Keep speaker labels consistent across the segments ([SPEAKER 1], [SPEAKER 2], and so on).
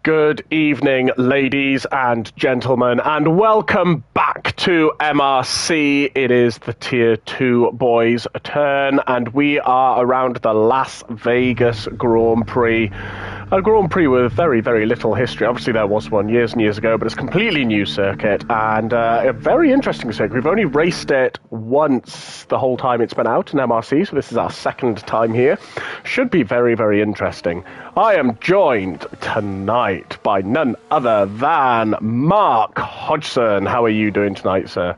[SPEAKER 1] Good evening, ladies and gentlemen, and welcome back to MRC. It is the Tier 2 boys' turn, and we are around the Las Vegas Grand Prix. A Grand Prix with very, very little history. Obviously, there was one years and years ago, but it's a completely new circuit, and a very interesting circuit. We've only raced it once the whole time it's been out in MRC, so this is our second time here. Should be very, very interesting. I am joined tonight by none other than Mark Hodgson. How are you doing tonight, sir?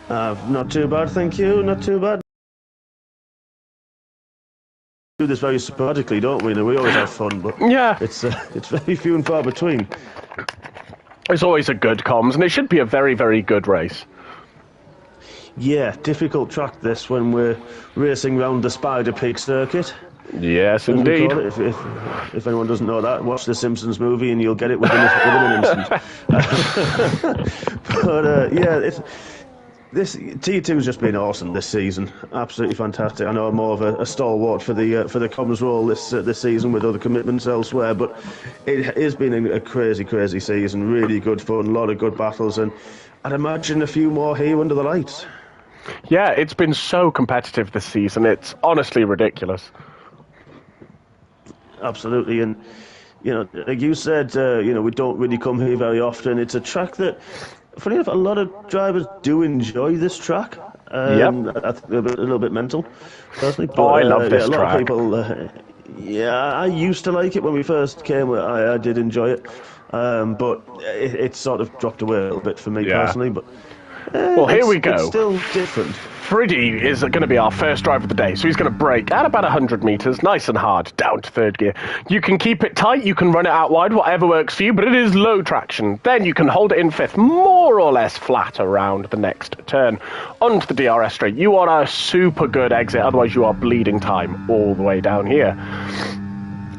[SPEAKER 2] Not too bad, thank you. Not too bad. We do this very sporadically, don't we? We always have fun, but
[SPEAKER 1] yeah,
[SPEAKER 2] it's very few and far between.
[SPEAKER 1] It's always a good comms, and it should be a very, very good race.
[SPEAKER 2] Yeah, difficult track this when we're racing round the Spider Pig circuit.
[SPEAKER 1] Yes, indeed.
[SPEAKER 2] If anyone doesn't know that, watch the Simpsons movie and you'll get it within an instant. But this T2 has just been awesome this season. Absolutely fantastic. I know I'm more of a stalwart for the comms role this season with other commitments elsewhere, but it has been a crazy, crazy season. Really good fun, a lot of good battles, and I'd imagine a few more here under the lights.
[SPEAKER 1] Yeah, it's been so competitive this season. It's honestly ridiculous.
[SPEAKER 2] Absolutely, and like you said, we don't really come here very often. It's a track that, funny enough, a lot of drivers do enjoy this track.
[SPEAKER 1] Yep.
[SPEAKER 2] I think a little bit mental, personally. But,
[SPEAKER 1] I love this
[SPEAKER 2] track.
[SPEAKER 1] track.
[SPEAKER 2] A lot of people, I used to like it when we first came. I did enjoy it, but it sort of dropped away a little bit for me personally. But
[SPEAKER 1] well, here we go.
[SPEAKER 2] It's still different.
[SPEAKER 1] Prix is going to be our first drive of the day, so he's going to brake at about 100 metres, nice and hard, down to third gear. You can keep it tight, you can run it out wide, whatever works for you, but it is low traction. Then you can hold it in fifth, more or less flat around the next turn. Onto the DRS straight. You want a super good exit, otherwise you are bleeding time all the way down here.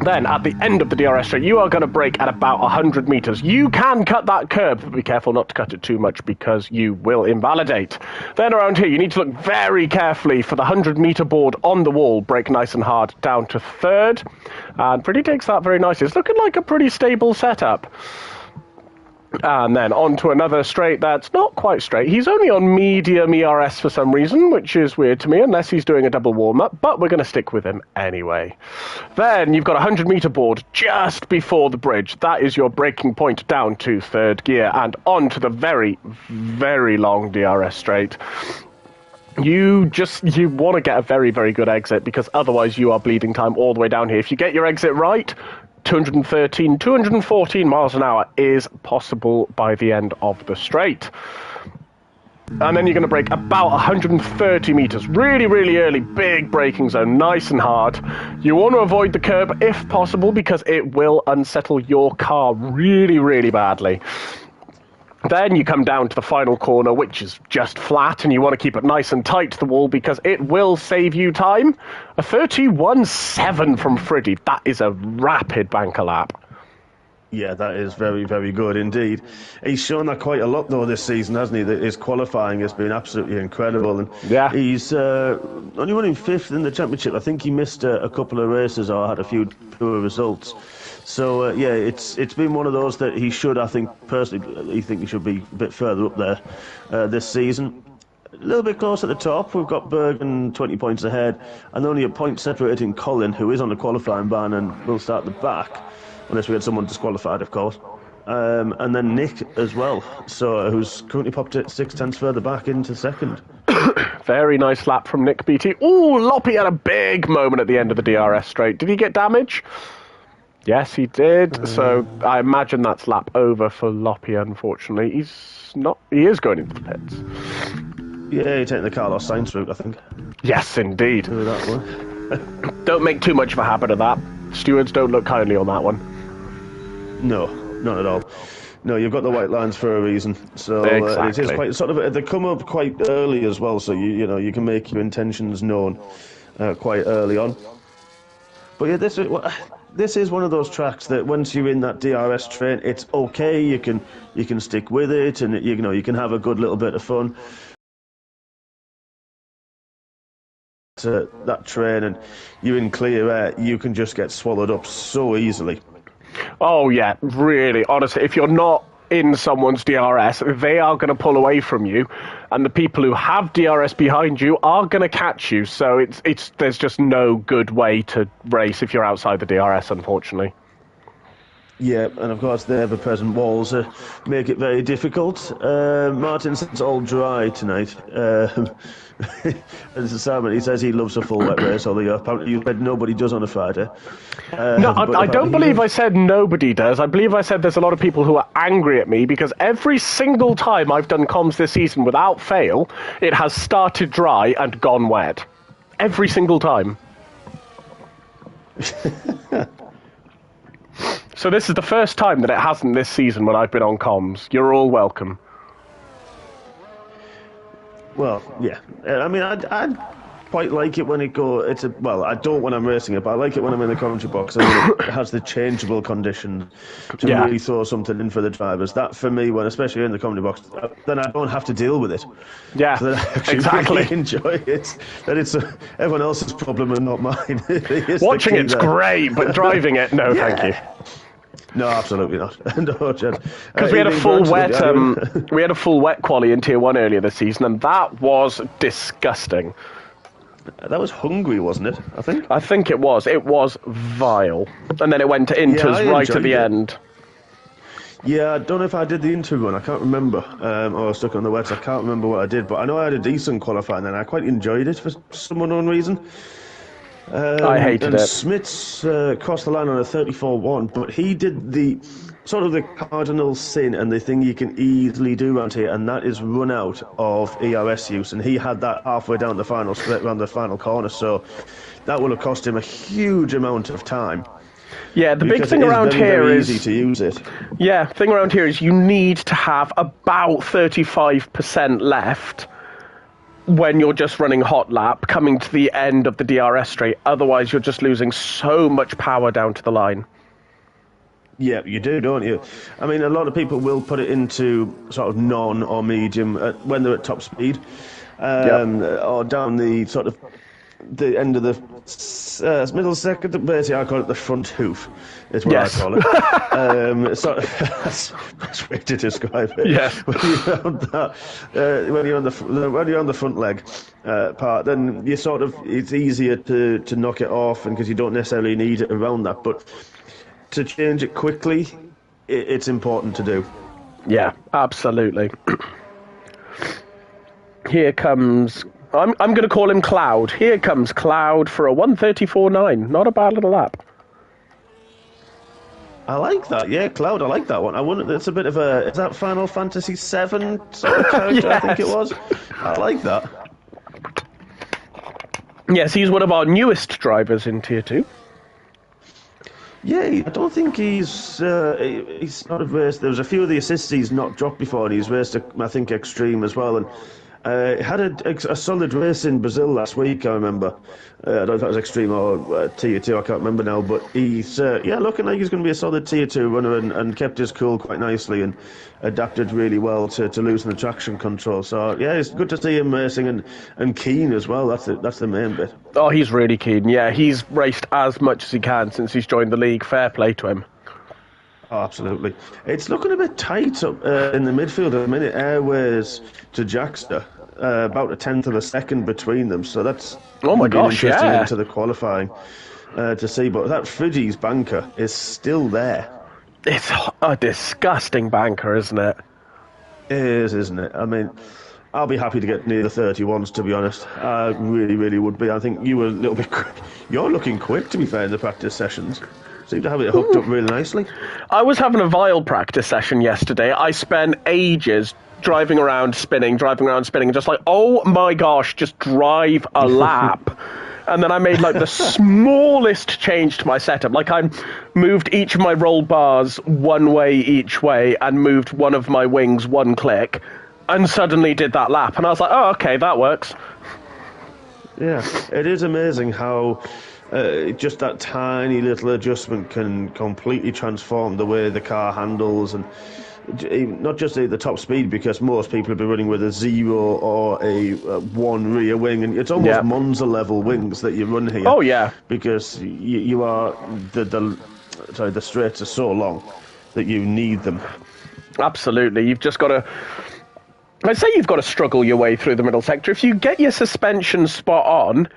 [SPEAKER 1] Then, at the end of the DRS straight, you are going to brake at about 100 metres. You can cut that curb, but be careful not to cut it too much because you will invalidate. Then around here, you need to look very carefully for the 100-metre board on the wall. Brake nice and hard down to third. And Prix takes that very nicely. It's looking like a pretty stable setup. And then on to another straight that's not quite straight. He's only on medium ERS for some reason, which is weird to me, unless he's doing a double warm-up, but we're going to stick with him anyway. Then you've got a 100-metre board just before the bridge. That is your braking point down to third gear and on to the very, very long DRS straight. You want to get a very, very good exit because otherwise you are bleeding time all the way down here. If you get your exit right, 214 miles an hour is possible by the end of the straight. And then you're going to brake about 130 metres. Really, really early, big braking zone, nice and hard. You want to avoid the curb if possible because it will unsettle your car really, really badly. Then you come down to the final corner, which is just flat, and you want to keep it nice and tight to the wall because it will save you time. A 31.7 from Prix. That is a rapid banker lap.
[SPEAKER 2] Yeah, that is very, very good indeed. He's shown that quite a lot, though, this season, hasn't he? That his qualifying has been absolutely incredible. And he's only running fifth in the championship. I think he missed a couple of races or had a few poor results. So, it's been one of those that he should, I think, personally, he should be a bit further up there this season. A little bit close at the top. We've got Bergen 20 points ahead, and only a point separating Colin, who is on the qualifying ban and will start the back, unless we had someone disqualified, of course. And then Nick as well, so who's currently popped it 6/10 further back into second.
[SPEAKER 1] Very nice lap from Nick BT. Ooh, Loppy had a big moment at the end of the DRS straight. Did he get damage? Yes, he did. So I imagine that's lap over for Loppy, unfortunately. He's not. He is going into the pits.
[SPEAKER 2] Yeah, you're taking the Carlos Sainz route, I think.
[SPEAKER 1] Yes, indeed.
[SPEAKER 2] Do that one.
[SPEAKER 1] Don't make too much of a habit of that. Stewards don't look kindly on that one.
[SPEAKER 2] No, not at all. No, you've got the white lines for a reason. So
[SPEAKER 1] exactly.
[SPEAKER 2] It is quite sort of. They come up quite early as well, so you can make your intentions known quite early on. But yeah, this is one of those tracks that once you're in that DRS train, it's okay. You can stick with it, and you can have a good little bit of fun. That train and you're in clear air, you can just get swallowed up so easily.
[SPEAKER 1] Oh, yeah, really. Honestly, if you're not in someone's DRS, they are going to pull away from you, and the people who have DRS behind you are going to catch you. So there's just no good way to race if you're outside the DRS, unfortunately.
[SPEAKER 2] Yeah, and of course the ever-present walls make it very difficult. Martin says it's all dry tonight. And Simon, he says he loves a full wet race, although apparently you said nobody does on a Friday.
[SPEAKER 1] No, I don't believe I said nobody does. I believe I said there's a lot of people who are angry at me because every single time I've done comms this season without fail, it has started dry and gone wet. Every single time. So this is the first time that it hasn't this season when I've been on comms. You're all welcome.
[SPEAKER 2] Well, yeah. I mean, I'd quite like it when it goes. Well, I don't when I'm racing it, but I like it when I'm in the commentary box. I mean, it has the changeable condition to really throw something in for the drivers. That, for me, especially in the commentary box, then I don't have to deal with it.
[SPEAKER 1] Yeah,
[SPEAKER 2] so exactly. Really enjoy it. That it's everyone else's problem and not mine.
[SPEAKER 1] Watching it's great, but driving it, no, thank you.
[SPEAKER 2] No, absolutely not. No, Jed.
[SPEAKER 1] Because we had a full wet, we had a full wet quali in Tier 1 earlier this season, and that was disgusting.
[SPEAKER 2] That was Hungary, wasn't it?
[SPEAKER 1] I think it was. It was vile, and then it went to Inters right at the end.
[SPEAKER 2] Yeah, I don't know if I did the Inter run. I can't remember. Or I was stuck on the wets. I can't remember what I did, but I know I had a decent qualifying, and I quite enjoyed it for some unknown reason.
[SPEAKER 1] I hated it.
[SPEAKER 2] Smits crossed the line on a 34-1, but he did the sort of the cardinal sin and the thing you can easily do around here, and that is run out of ERS use, and he had that halfway down the final split around the final corner, so that will have cost him a huge amount of time.
[SPEAKER 1] Yeah, the big thing around here is
[SPEAKER 2] easy to use it.
[SPEAKER 1] Yeah, the thing around here is you need to have about 35% left when you're just running hot lap coming to the end of the DRS straight. Otherwise, you're just losing so much power down to the line.
[SPEAKER 2] Yeah, you do, don't you? I mean, a lot of people will put it into sort of non or medium when they're at top speed, or down the sort of the end of the middle second. Basically, I call it the front hoof. Is what I call it. So that's a way to describe it.
[SPEAKER 1] Yeah.
[SPEAKER 2] When you're on the front leg part, then you sort of it's easier to knock it off, and because you don't necessarily need it around that, but to change it quickly, it's important to do.
[SPEAKER 1] Yeah, absolutely. Here comes. I'm going to call him Cloud. Here comes Cloud for a 1:34.9. Not a bad little lap.
[SPEAKER 2] I like that. Yeah, Cloud. I like that one. I wonder. It's a bit of a. Is that Final Fantasy VII sort of character? Yes. I think it was. I like that.
[SPEAKER 1] Yes, he's one of our newest drivers in Tier 2.
[SPEAKER 2] Yeah, I don't think he's not raced. There was a few of the assists he's not dropped before, and he's raced, I think, Extreme as well. And had a solid race in Brazil last week, I remember. I don't know if that was Extreme or Tier 2, I can't remember now. But he's, looking like he's going to be a solid Tier 2 runner and kept his cool quite nicely and adapted really well to losing the traction control. So, yeah, it's good to see him racing and keen as well. That's the main bit.
[SPEAKER 1] Oh, he's really keen. Yeah, he's raced as much as he can since he's joined the league. Fair play to him.
[SPEAKER 2] Oh, absolutely. It's looking a bit tight up in the midfield at the minute. Airways to Jackster, about a tenth of a second between them. So that's interesting into the qualifying to see. But that Fuji's banker is still there.
[SPEAKER 1] It's a disgusting banker, isn't it?
[SPEAKER 2] It is, isn't it? I mean, I'll be happy to get near the 31s, to be honest. I really, really would be. I think you were a little bit quick. You're looking quick, to be fair, in the practice sessions. Seem to have it hooked up really nicely.
[SPEAKER 1] I was having a vile practice session yesterday. I spent ages driving around spinning, just like, oh my gosh, just drive a lap. And then I made like the smallest change to my setup. Like I moved each of my roll bars one way each way and moved one of my wings one click and suddenly did that lap. And I was like, oh, okay, that works.
[SPEAKER 2] Yeah, it is amazing how just that tiny little adjustment can completely transform the way the car handles, and not just the top speed, because most people have been running with a 0 or a 1 rear wing, and it's almost Monza level wings that you run here.
[SPEAKER 1] Oh yeah,
[SPEAKER 2] because you are the straights are so long that you need them.
[SPEAKER 1] Absolutely. You've just got to... I'd say you've got to struggle your way through the middle sector. If you get your suspension spot on,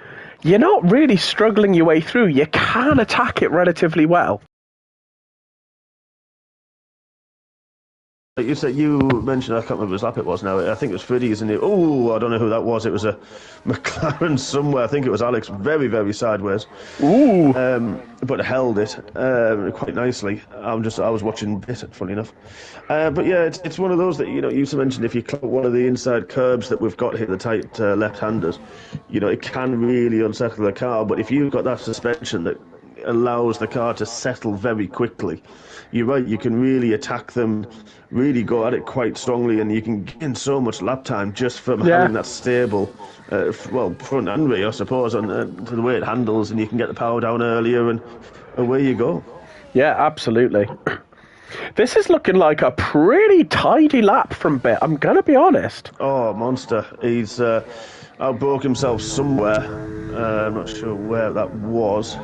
[SPEAKER 1] you're not really struggling your way through. You can attack it relatively well.
[SPEAKER 2] You said, you mentioned, I can't remember whose lap it was now. I think it was Freddie's, and I don't know who that was. It was a McLaren somewhere. I think it was Alex, very, very sideways.
[SPEAKER 1] Ooh.
[SPEAKER 2] But held it quite nicely. I was watching it, funny enough. But yeah, it's one of those that, you used to mention, if you clout one of the inside curbs that we've got here, the tight left-handers, it can really unsettle the car. But if you've got that suspension that allows the car to settle very quickly, you're right, you can really attack them, really go at it quite strongly, and you can gain so much lap time just from having that stable, front and rear, I suppose, on to the way it handles, and you can get the power down earlier, and away you go. Yeah,
[SPEAKER 1] absolutely. This is looking like a pretty tidy lap from Bit, I'm going to be honest.
[SPEAKER 2] Oh, monster. He's outbroke himself somewhere. I'm not sure where that was.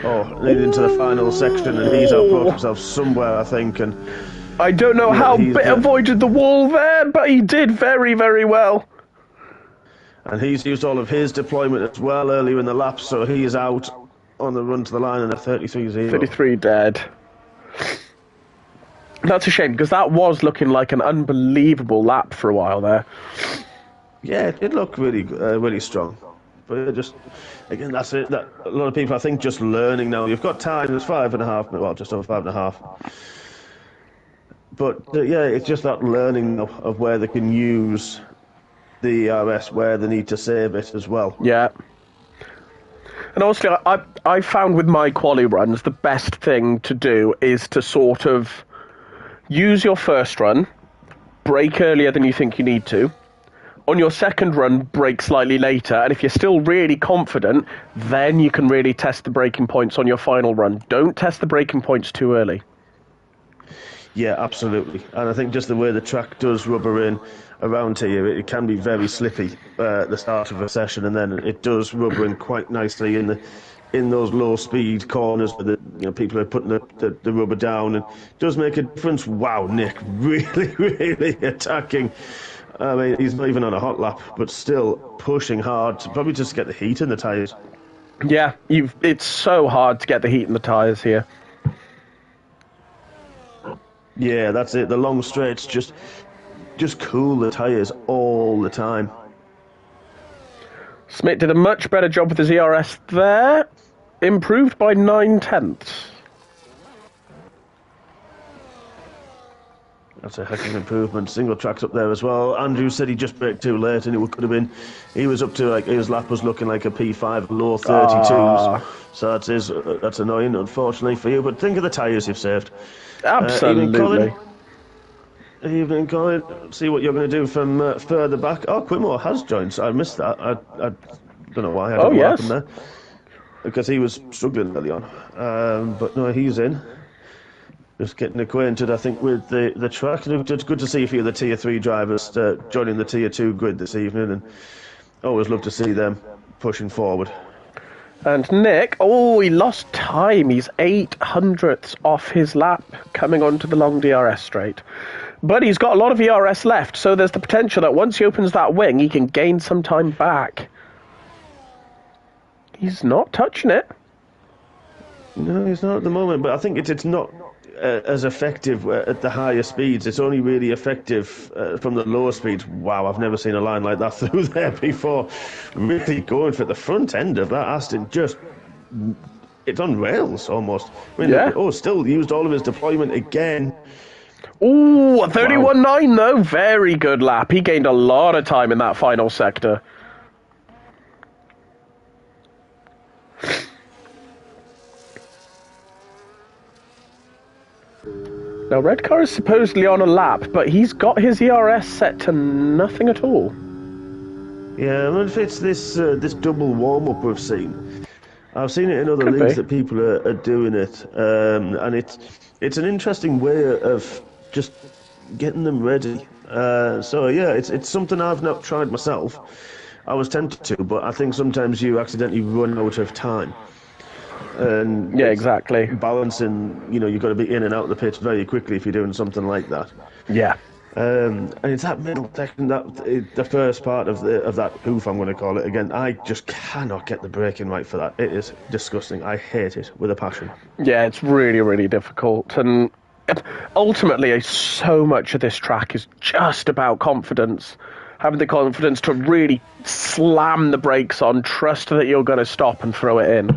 [SPEAKER 2] Leading into the final section, and he's outbroke himself somewhere, I think. And
[SPEAKER 1] I don't know how Bit avoided the wall there, but he did very, very well.
[SPEAKER 2] And he's used all of his deployment as well earlier in the lap, so he is out on the run to the line in a 33-0.
[SPEAKER 1] 33 dead. That's a shame, because that was looking like an unbelievable lap for a while there.
[SPEAKER 2] Yeah, it looked really, really strong. But just, again, that's it. That a lot of people, I think, just learning now. You've got time. It's 5.5, well, just over 5.5. But yeah, it's just that learning of where they can use the ERS, where they need to save it as well.
[SPEAKER 1] Yeah. And honestly, I found with my quali runs, the best thing to do is to sort of use your first run, brake earlier than you think you need to. On your second run, brake slightly later, and if you're still really confident, then you can really test the braking points on your final run. Don't test the braking points too early.
[SPEAKER 2] Yeah, absolutely. And I think just the way the track does rubber in around here, it can be very slippy at the start of a session, and then it does rubber in quite nicely in those low-speed corners where people are putting the rubber down, and it does make a difference. Wow, Nick, really, really attacking. I mean, he's not even on a hot lap, but still pushing hard, probably just to get the heat in the tyres.
[SPEAKER 1] Yeah, it's so hard to get the heat in the tyres here.
[SPEAKER 2] Yeah, that's it. The long straights just cool the tyres all the time.
[SPEAKER 1] Smith did a much better job with his ERS there. Improved by 9/10.
[SPEAKER 2] That's a heck of an improvement. Single tracks up there as well. Andrew said he just braked too late, and it could have been. He was up to his lap was looking like a P5, low 32s. So that's annoying, unfortunately for you. But think of the tyres you've saved.
[SPEAKER 1] Absolutely.
[SPEAKER 2] Evening, Colin. See what you're going to do from further back. Oh, Quimmo has joined. So I missed that. I don't know why. I don't know what happened there. Because he was struggling early on. But no, he's in. Just getting acquainted, I think, with the track. It's good to see a few of the Tier 3 drivers joining the Tier 2 grid this evening, and always love to see them pushing forward.
[SPEAKER 1] And Nick, he lost time. He's 0.08 off his lap coming onto the long DRS straight. But he's got a lot of ERS left, so there's the potential that once he opens that wing, he can gain some time back. He's not touching it.
[SPEAKER 2] No, he's not at the moment, but I think it's not as effective at the higher speeds. It's only really effective from the lower speeds. Wow, I've never seen a line like that through there before. Really going for the front end of that Aston, it's on rails almost. I mean, still used all of his deployment again.
[SPEAKER 1] Ooh, 31.9 though, very good lap. He gained a lot of time in that final sector. Now, Red Car is supposedly on a lap, but he's got his ERS set to nothing at all.
[SPEAKER 2] Yeah, I wonder if it's this double warm-up we've seen. I've seen it in other leagues that people are doing it, and it's an interesting way of just getting them ready. So yeah, it's something I've not tried myself. I was tempted to, but I think sometimes you accidentally run out of time. And
[SPEAKER 1] yeah, exactly.
[SPEAKER 2] Balancing, you've got to be in and out of the pits very quickly if you're doing something like that.
[SPEAKER 1] Yeah.
[SPEAKER 2] And it's that middle section, the first part of that hoof, I'm going to call it again. I just cannot get the braking right for that. It is disgusting. I hate it with a passion.
[SPEAKER 1] Yeah, it's really, really difficult. And ultimately, so much of this track is just about confidence. Having the confidence to really slam the brakes on, trust that you're going to stop and throw it in.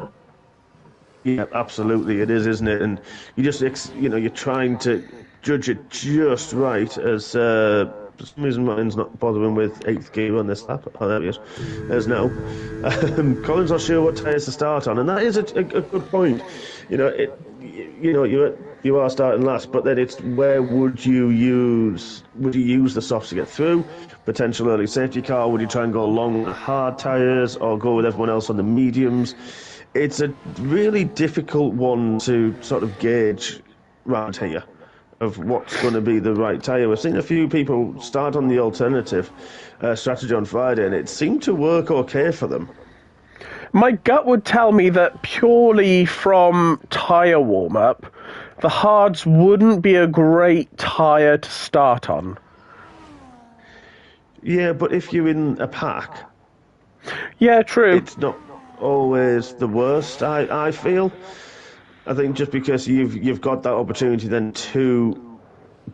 [SPEAKER 2] Yeah, absolutely, it is, isn't it? And you just, you're trying to judge it just right. As for some reason, mine's not bothering with 8th gear on this lap. Oh, there he is. There's no. Colin's not sure what tyres to start on, and that is a good point. You are starting last, but then it's where would you use the softs to get through? Potential early safety car. Would you try and go long hard tyres, or go with everyone else on the mediums? It's a really difficult one to sort of gauge round here of what's going to be the right tyre. We've seen a few people start on the alternative strategy on Friday, and it seemed to work okay for them.
[SPEAKER 1] My gut would tell me that purely from tyre warm-up, the hards wouldn't be a great tyre to start on.
[SPEAKER 2] Yeah, but if you're in a pack...
[SPEAKER 1] Yeah, true.
[SPEAKER 2] It's not always the worst, I feel. I think just because you've got that opportunity then to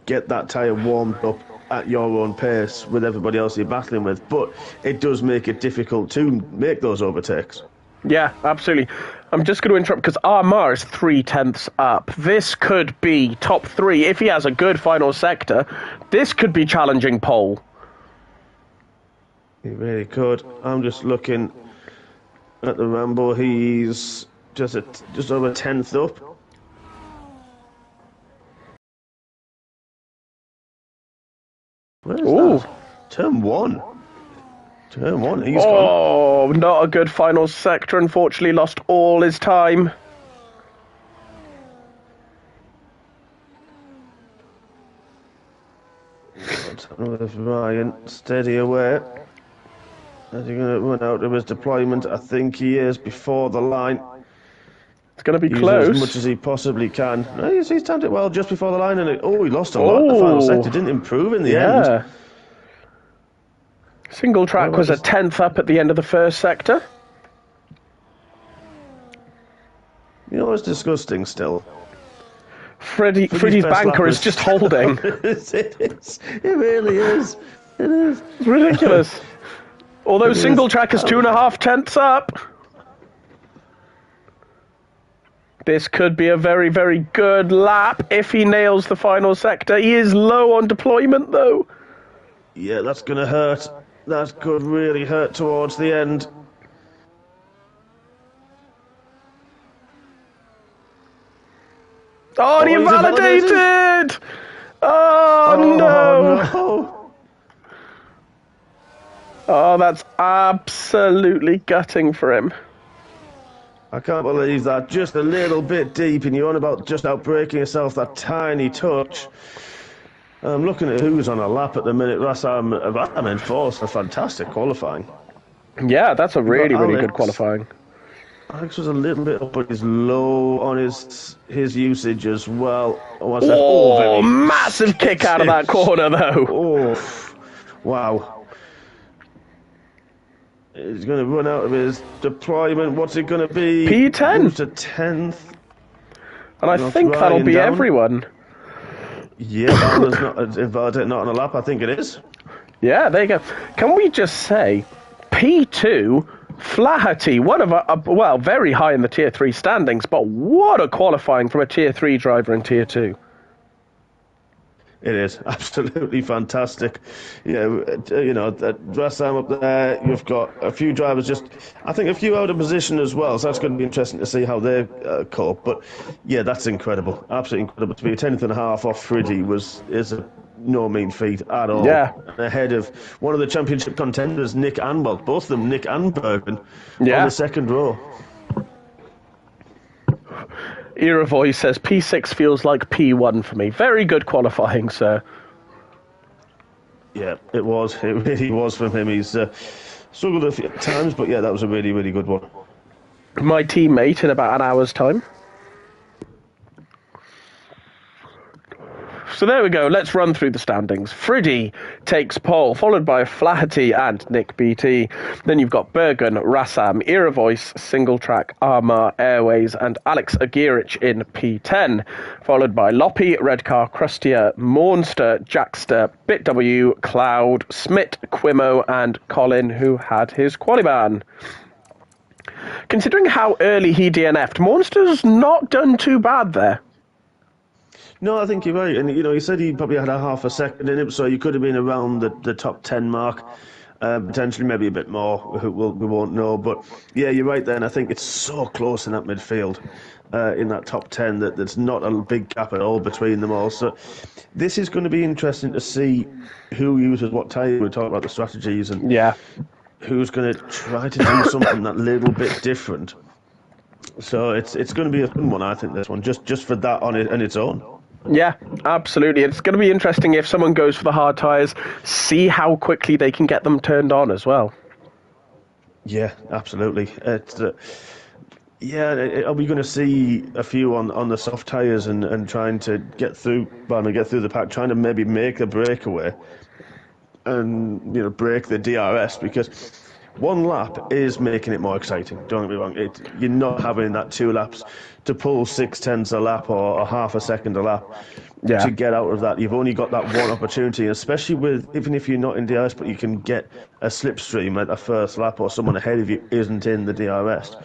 [SPEAKER 2] get that tyre warmed up at your own pace with everybody else you're battling with, but it does make it difficult to make those overtakes.
[SPEAKER 1] Yeah, absolutely. I'm just going to interrupt because Armar is 3/10 up. This could be top 3. If he has a good final sector, this could be challenging pole.
[SPEAKER 2] He really could. I'm just looking at the Rambo. He's just over 10th up. Where's that? Turn 1. Turn 1, he's gone.
[SPEAKER 1] Oh, not a good final sector. Unfortunately, lost all his time.
[SPEAKER 2] What's happening with Ryan? Steady away. Is he going to run out of his deployment? I think he is before the line.
[SPEAKER 1] It's going to be
[SPEAKER 2] Use
[SPEAKER 1] close.
[SPEAKER 2] as much as he possibly can. No, he's timed it well just before the line, and he lost a lot. The final sector didn't improve in the end.
[SPEAKER 1] Single track was a 10th up at the end of the first sector.
[SPEAKER 2] You know what's disgusting still?
[SPEAKER 1] Freddie's banker is just holding.
[SPEAKER 2] It is. It really is. It is.
[SPEAKER 1] It's ridiculous. Although single track is 2.5 tenths up. This could be a very, very good lap if he nails the final sector. He is low on deployment, though.
[SPEAKER 2] Yeah, that's going to hurt. That could really hurt towards the end.
[SPEAKER 1] Oh, and he invalidated! Oh, no! Oh, that's absolutely gutting for him.
[SPEAKER 2] I can't believe that. Just a little bit deep, and you're on about just outbraking yourself that tiny touch. I'm looking at who's on a lap at the minute. I'm in fourth for fantastic qualifying.
[SPEAKER 1] Yeah, that's a really, really good qualifying.
[SPEAKER 2] Alex was a little bit up, but he's low on his usage as well.
[SPEAKER 1] Oh, massive kick out of that corner, though.
[SPEAKER 2] Oh, wow. He's going to run out of his deployment. What's it going to be?
[SPEAKER 1] P10.
[SPEAKER 2] Moves to 10th.
[SPEAKER 1] And I think that'll be everyone.
[SPEAKER 2] Yeah, that was not on a lap. I think it is.
[SPEAKER 1] Yeah, there you go. Can we just say, P2, Flaherty, one of our, very high in the Tier 3 standings, but what a qualifying from a Tier 3 driver in Tier 2.
[SPEAKER 2] It is absolutely fantastic. Yeah, Rassam up there. You've got a few drivers I think a few out of position as well. So that's going to be interesting to see how they cope. But yeah, that's incredible, absolutely incredible. To be a 10.5 off Freddie is no mean feat at all.
[SPEAKER 1] Yeah,
[SPEAKER 2] ahead of one of the championship contenders, Nick and both of them, Nick and Bergen, on the second row.
[SPEAKER 1] Iravoy says, P6 feels like P1 for me. Very good qualifying, sir.
[SPEAKER 2] Yeah, it was. It really was from him. He's struggled a few times, but yeah, that was a really, really good one.
[SPEAKER 1] my teammate in about an hour's time. So there we go. Let's run through the standings. Friddy takes pole, followed by Flaherty and Nick BT. Then you've got Bergen, Rassam, Iravoice, Singletrack, Armar, Airways, and Alex Agirich in P10, followed by Loppy, Redcar, Crustia, Mornster, Jackster, BitW, Cloud, Smith, Quimo, and Colin, who had his quali ban. Considering how early he DNF'd, Mornster's not done too bad there.
[SPEAKER 2] No, I think you're right. And, you said he probably had a half a second in it, so you could have been around the top 10 mark, potentially maybe a bit more. We won't know. But, yeah, you're right there. And I think it's so close in that midfield, in that top 10, that there's not a big gap at all between them all. So this is going to be interesting to see who uses what tyre. We talk about the strategies and who's going to try to do something that little bit different. So it's going to be a fun one, I think, this one, just for that on its own.
[SPEAKER 1] Yeah, absolutely. It's going to be interesting if someone goes for the hard tyres, see how quickly they can get them turned on as well.
[SPEAKER 2] Yeah, absolutely. Are we going to see a few on the soft tyres and trying to get through the pack, trying to maybe make a breakaway and break the DRS, because one lap is making it more exciting, don't get me wrong. You're not having that 2 laps to pull 6/10 a lap or half a second a lap to get out of that. You've only got that one opportunity, especially even if you're not in DRS, but you can get a slipstream at a first lap or someone ahead of you isn't in the DRS.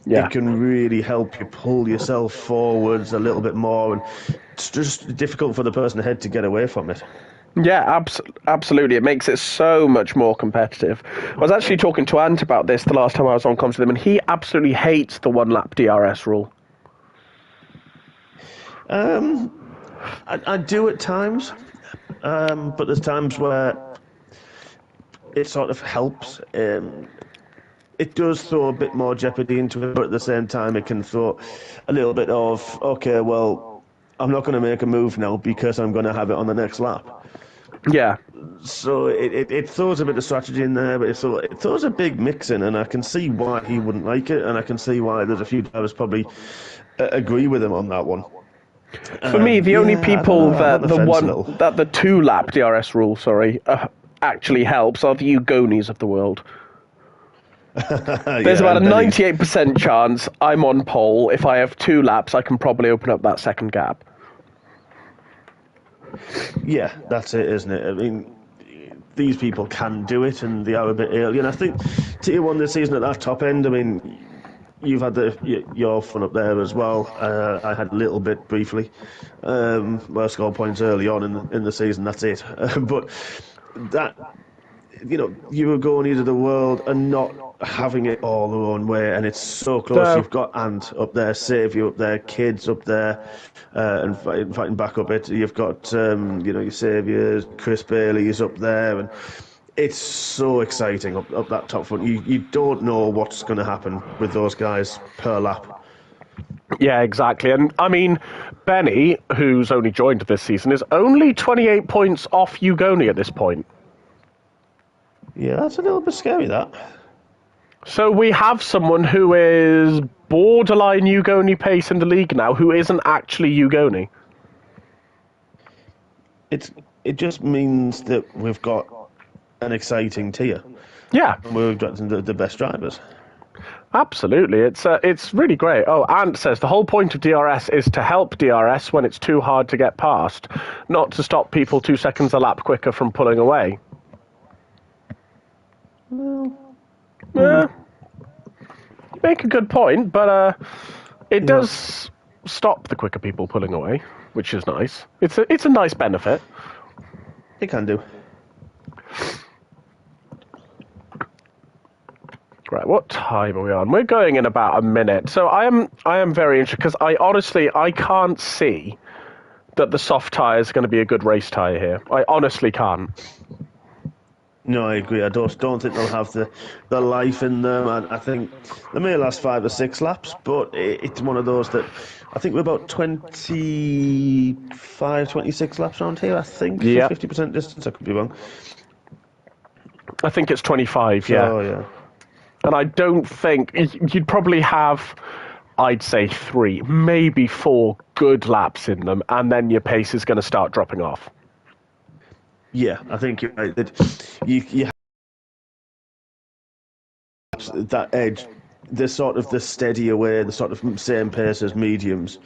[SPEAKER 2] It can really help you pull yourself forwards a little bit more, and it's just difficult for the person ahead to get away from it.
[SPEAKER 1] Yeah, absolutely. It makes it so much more competitive. I was actually talking to Ant about this the last time I was on comms with him, and he absolutely hates the 1 lap DRS rule.
[SPEAKER 2] I do at times, but there's times where it sort of helps. It does throw a bit more jeopardy into it, but at the same time it can throw a little bit of, okay, well, I'm not going to make a move now because I'm going to have it on the next lap.
[SPEAKER 1] Yeah.
[SPEAKER 2] So it throws a bit of strategy in there, but it throws a big mix in, and I can see why he wouldn't like it, and I can see why there's a few drivers probably agree with him on that one.
[SPEAKER 1] For me, the only people that the 2 lap DRS rule, actually helps are the Ugonis of the world. There's about a 98% chance I'm on pole. If I have 2 laps, I can probably open up that second gap.
[SPEAKER 2] Yeah, that's it, isn't it? I mean, these people can do it, and they are a bit early. And I think Tier 1 this season at that top end, I mean, you've had your fun up there as well. I had a little bit briefly. Where I scored points early on in the season, that's it. But that, you were going into the world and not having it all their own way, and it's so close. You've got Ant up there, Saviour up there, Kids up there, and fighting back up it. You've got your Saviour, Chris Bailey's up there, and it's so exciting up that top front. You don't know what's going to happen with those guys per lap.
[SPEAKER 1] Yeah, exactly. And I mean, Benny, who's only joined this season, is only 28 points off Ugoni at this point.
[SPEAKER 2] Yeah, that's a little bit scary, that.
[SPEAKER 1] So we have someone who is borderline Ugoni pace in the league now, who isn't actually Ugoni.
[SPEAKER 2] It just means that we've got an exciting tier.
[SPEAKER 1] Yeah.
[SPEAKER 2] And we've got the best drivers.
[SPEAKER 1] Absolutely. It's really great. Oh, Ant says the whole point of DRS is to help DRS when it's too hard to get past, not to stop people 2 seconds a lap quicker from pulling away. You make a good point, but it does stop the quicker people pulling away, which is nice. It's a nice benefit.
[SPEAKER 2] It can do.
[SPEAKER 1] Right, what time are we on? We're going in about a minute. So I am very interested, because I can't see that the soft tyre is going to be a good race tyre here. I honestly can't.
[SPEAKER 2] No, I agree. I don't think they'll have the life in them. I think they may last 5 or 6 laps, but it's one of those that I think we're about 25, 26 laps around here, I think.
[SPEAKER 1] Yeah.
[SPEAKER 2] 50% distance, I could be wrong.
[SPEAKER 1] I think it's 25, yeah.
[SPEAKER 2] Oh, yeah.
[SPEAKER 1] And I don't think you'd probably have, I'd say 3, maybe 4 good laps in them, and then your pace is going to start dropping off.
[SPEAKER 2] Yeah, I think you're right. That you have that edge, the sort of the steady away, the sort of same pace as mediums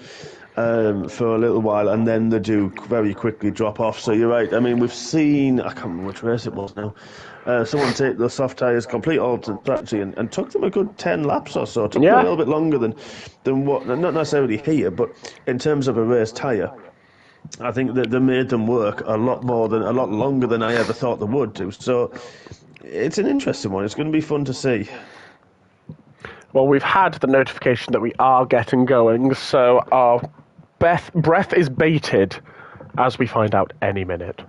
[SPEAKER 2] for a little while, and then they do very quickly drop off. So you're right. I mean, we've seen, I can't remember which race it was now, someone take the soft tyres, complete alternate strategy, and took them a good 10 laps or so. It took them a little bit longer than what, not necessarily here, but in terms of a race tyre. I think that they made them work a lot longer than I ever thought they would do. So it's an interesting one. It's going to be fun to see.
[SPEAKER 1] Well, we've had the notification that we are getting going, so our breath is bated as we find out any minute.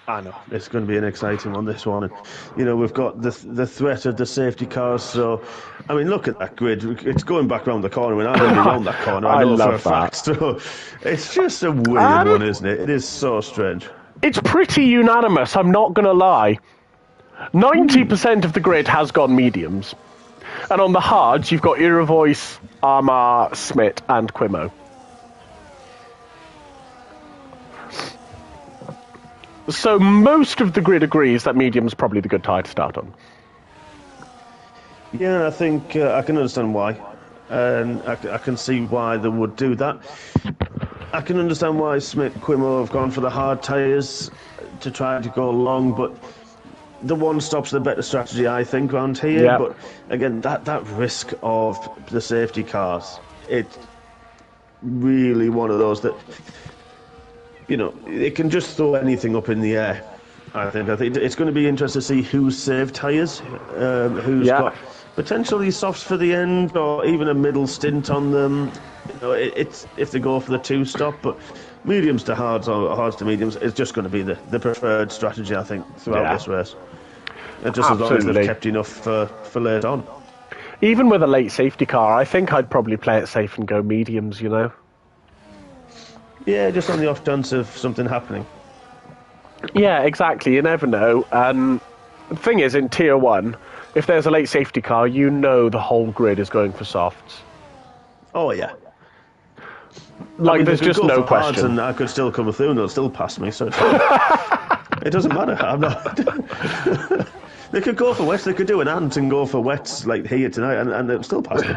[SPEAKER 2] I know. It's going to be an exciting one, this one. And, you know, we've got the threat of the safety cars. So, I mean, look at that grid. It's going back around the corner. I mean, I'm going to be around that corner. I know for a fact. So it's just a weird one, isn't it? It is so strange. It's
[SPEAKER 1] pretty unanimous, I'm not going to lie. 90% of the grid has gone mediums. And on the hards, you've got Irovoice, Armar, Smith, and Quimo. So most of the grid agrees that medium's probably the good tyre to start on.
[SPEAKER 2] Yeah, I think I can understand why. And I can see why they would do that. I can understand why Smith and Quimo have gone for the hard tyres to try to go long, but the one stop's the better strategy, I think, around here. Yep. But again, that risk of the safety cars, it's really one of those that, you know, it can just throw anything up in the air. I think it's going to be interesting to see who's saved tyres, who's got potentially softs for the end, or even a middle stint on them. You know, it's if they go for the 2-stop, but mediums to hards or hards to mediums is just going to be the preferred strategy, I think, throughout this race. And just as long as they've kept enough for late on.
[SPEAKER 1] Even with a late safety car, I think I'd probably play it safe and go mediums, you know?
[SPEAKER 2] Yeah, just on the off chance of something happening.
[SPEAKER 1] Yeah, exactly. You never know. The thing is, in Tier 1, if there's a late safety car, you know the whole grid is going for softs.
[SPEAKER 2] Oh, yeah.
[SPEAKER 1] Like, I mean, there's just no question.
[SPEAKER 2] And I could still come through and they'll still pass me, so it doesn't matter. I'm not... They could go for wets, they could do an ant and go for wets like here tonight, and they'll still pass me.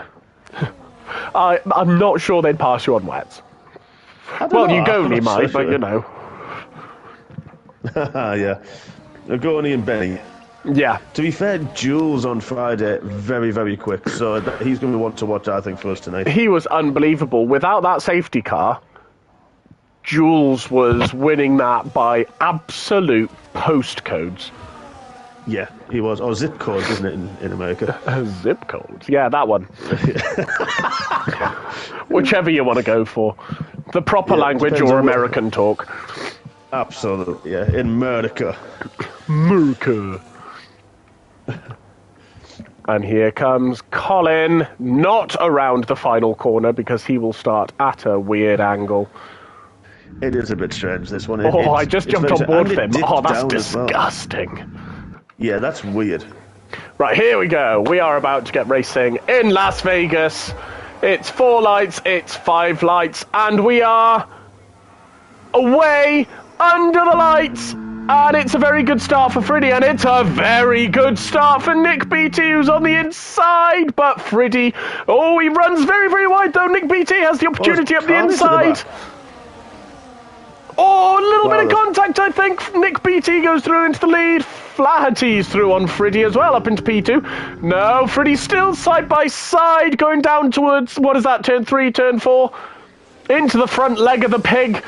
[SPEAKER 1] I'm not sure they'd pass you on wets. Well, Ugoni might, but you know.
[SPEAKER 2] Yeah. Ugoni and Benny.
[SPEAKER 1] Yeah.
[SPEAKER 2] To be fair, Jules on Friday, very, very quick, so he's going to be one to watch, I think, for us tonight.
[SPEAKER 1] He was unbelievable. Without that safety car, Jules was winning that by absolute postcodes.
[SPEAKER 2] Yeah, he was. Oh, zip codes, isn't it, in America?
[SPEAKER 1] Zip codes? Yeah, that one. Whichever you want to go for. The proper language or American talk.
[SPEAKER 2] Absolutely, yeah. In America.
[SPEAKER 1] America. And here comes Colin, not around the final corner because he will start at a weird angle.
[SPEAKER 2] It is a bit strange, this one.
[SPEAKER 1] I just jumped on board with him. Oh, that's disgusting. Well.
[SPEAKER 2] Yeah, that's weird.
[SPEAKER 1] Right, here we go. We are about to get racing in Las Vegas. It's 4 lights, it's 5 lights, and we are away under the lights. And it's a very good start for Friddy, and it's a very good start for Nick BT, who's on the inside. But Friddy, he runs very, very wide, though. Nick BT has the opportunity up the inside. A little bit of contact, I think. Nick BT goes through into the lead. Flaherty's through on Friddy as well, up into P2. No, Friddy's still side by side, going down towards, what is that, turn 3, turn 4? Into the front leg of the pig.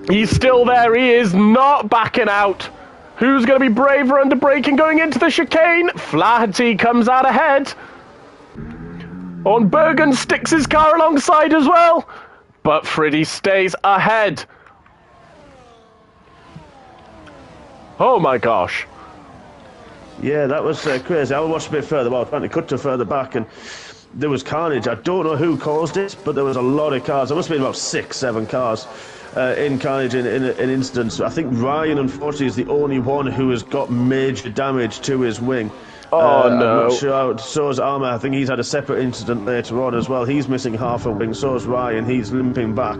[SPEAKER 1] He's still there. He is not backing out. Who's going to be braver under braking going into the chicane? Flaherty comes out ahead. Bergen sticks his car alongside as well. But Friddy stays ahead. Oh my gosh.
[SPEAKER 2] Yeah, that was crazy. I watched a bit further. Well, I was trying to cut to further back, and there was carnage. I don't know who caused it, but there was a lot of cars. There must have been about 6, 7 cars in carnage in an instance. I think Ryan, unfortunately, is the only one who has got major damage to his wing.
[SPEAKER 1] Oh, no.
[SPEAKER 2] I'm not sure. So's Armour. I think he's had a separate incident later on as well. He's missing half a wing. So's Ryan. He's limping back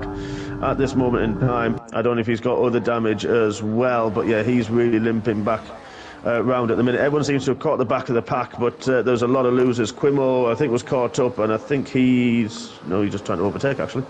[SPEAKER 2] at this moment in time. I don't know if he's got other damage as well, but yeah, he's really limping back round at the minute. Everyone seems to have caught the back of the pack, but there's a lot of losers. Quimo, I think, was caught up, and I think he's just trying to overtake, actually.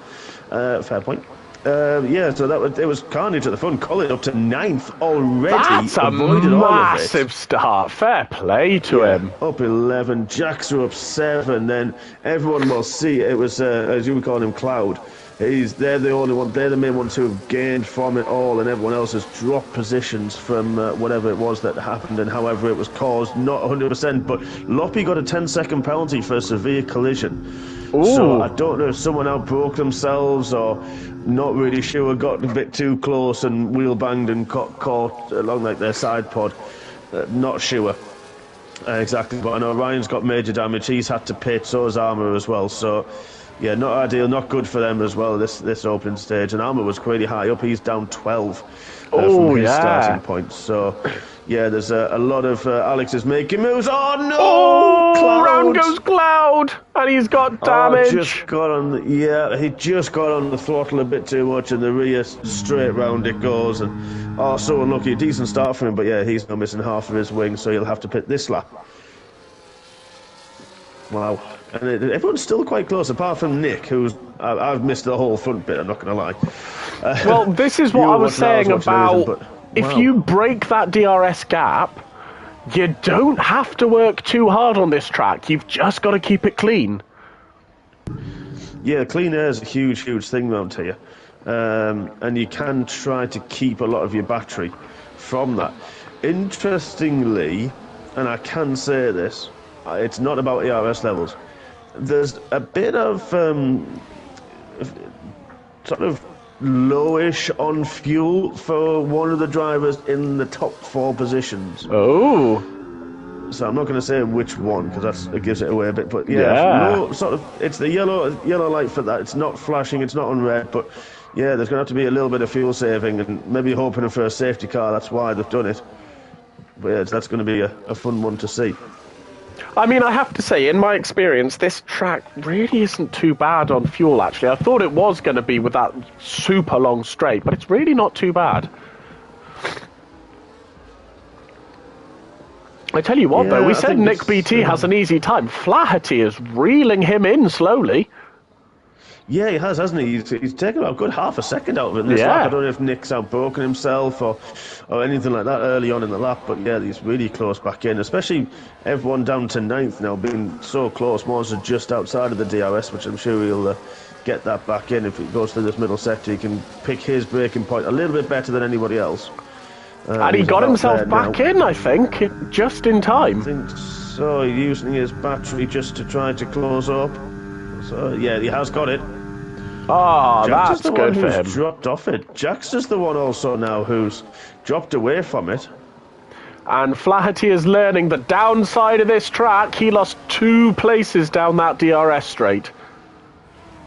[SPEAKER 2] Fair point. Yeah, so it was carnage at the front. Colin up to 9th already.
[SPEAKER 1] That's a massive start. Fair play to him.
[SPEAKER 2] Up 11. Jack's up 7. Then everyone will see it was, as you would call him, Cloud. They're the only one. They're the main ones who have gained from it all, and everyone else has dropped positions from whatever it was that happened and however it was caused. Not 100%, but Loppy got a 10-second penalty for a severe collision. Ooh. So I don't know if someone outbroke themselves or not really sure, got a bit too close and wheel banged and caught along like their side pod. Not sure exactly, but I know Ryan's got major damage. He's had to pit, so has Armour as well. So yeah, not ideal, not good for them as well, this opening stage. And Armour was pretty high up. He's down 12 from his starting point. So yeah, there's a lot of Alex is making moves. Oh no!
[SPEAKER 1] Oh, round goes Cloud, and he's got damage.
[SPEAKER 2] He just got on the throttle a bit too much, and the rear straight round it goes. And so unlucky, a decent start for him, but yeah, he's now missing half of his wing, so he'll have to pit this lap. Wow. And everyone's still quite close, apart from Nick, who's... I've missed the whole front bit, I'm not going to lie.
[SPEAKER 1] Well, this is what I was saying about... If you break that DRS gap, you don't have to work too hard on this track. You've just got to keep it clean.
[SPEAKER 2] Yeah, clean air is a huge, huge thing around here. And you can try to keep a lot of your battery from that. Interestingly, and I can say this, it's not about ERS levels. There's a bit of sort of lowish on fuel for one of the drivers in the top 4 positions.
[SPEAKER 1] Oh.
[SPEAKER 2] So I'm not going to say which one because it gives it away a bit. But yeah. It's the yellow light for that. It's not flashing. It's not on red. But yeah, there's going to have to be a little bit of fuel saving and maybe hoping for a safety car. That's why they've done it. But yeah, that's going to be a fun one to see.
[SPEAKER 1] I mean, I have to say, in my experience, this track really isn't too bad on fuel, actually. I thought it was going to be with that super long straight, but it's really not too bad. I tell you what, though, we said Nick BT has an easy time. Flaherty is reeling him in slowly.
[SPEAKER 2] Yeah, he has, hasn't he? He's taken about a good half a second out of it in this lap. I don't know if Nick's outbroken himself or anything like that early on in the lap, but yeah, he's really close back in, especially everyone down to 9th now, being so close. Moore's just outside of the DRS, which I'm sure he'll get that back in if he goes through this middle sector. He can pick his braking point a little bit better than anybody else.
[SPEAKER 1] And he got himself back in, I think, just in time.
[SPEAKER 2] I think so, using his battery just to try to close up. So, yeah, he has got it.
[SPEAKER 1] Oh, that's good for him.
[SPEAKER 2] Dropped off it. Jax is the one also now who's dropped away from it.
[SPEAKER 1] And Flaherty is learning the downside of this track. He lost 2 places down that DRS straight.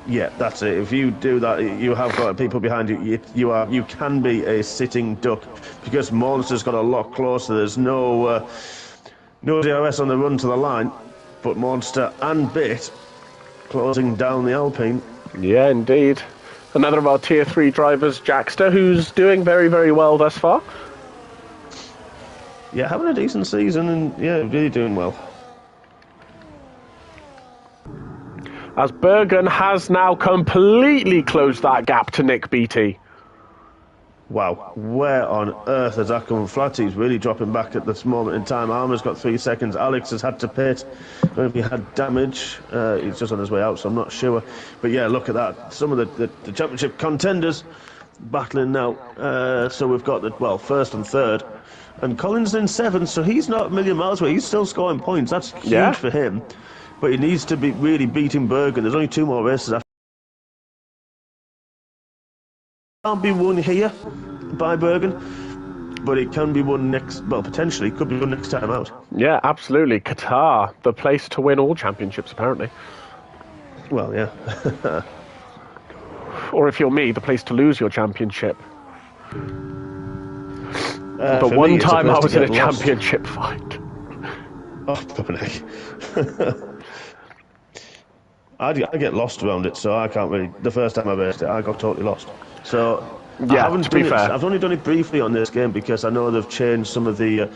[SPEAKER 2] Yeah, that's it. If you do that, you have got people behind you. You can be a sitting duck because Monster's got a lot closer. There's no DRS on the run to the line, but Monster and Bit closing down the Alpine.
[SPEAKER 1] Yeah, indeed. Another of our Tier 3 drivers, Jackster, who's doing very, very well thus far.
[SPEAKER 2] Yeah, having a decent season and, yeah, really doing well.
[SPEAKER 1] As Bergen has now completely closed that gap to Nick BT.
[SPEAKER 2] Wow, where on earth has that come from? Flatty's really dropping back at this moment in time. Armour's got 3 seconds. Alex has had to pit. I don't know if he had damage. He's just on his way out, so I'm not sure. But yeah, look at that. Some of the championship contenders battling now. So we've got first and third. And Collins in 7th, so he's not a million miles away. He's still scoring points. That's huge for him. But he needs to be really beating Bergen. There's only 2 more races after. Can't be won here by Bergen, but it can be won potentially could be won next time out.
[SPEAKER 1] Yeah, absolutely. Qatar, the place to win all championships, apparently.
[SPEAKER 2] Well, yeah.
[SPEAKER 1] Or if you're me, the place to lose your championship. The one time I was in a championship fight.
[SPEAKER 2] Oh, Dominic. I get lost around it, so I can't really... The first time I raced it, I got totally lost. So,
[SPEAKER 1] yeah, to be fair.
[SPEAKER 2] I've only done it briefly on this game because I know they've changed some of the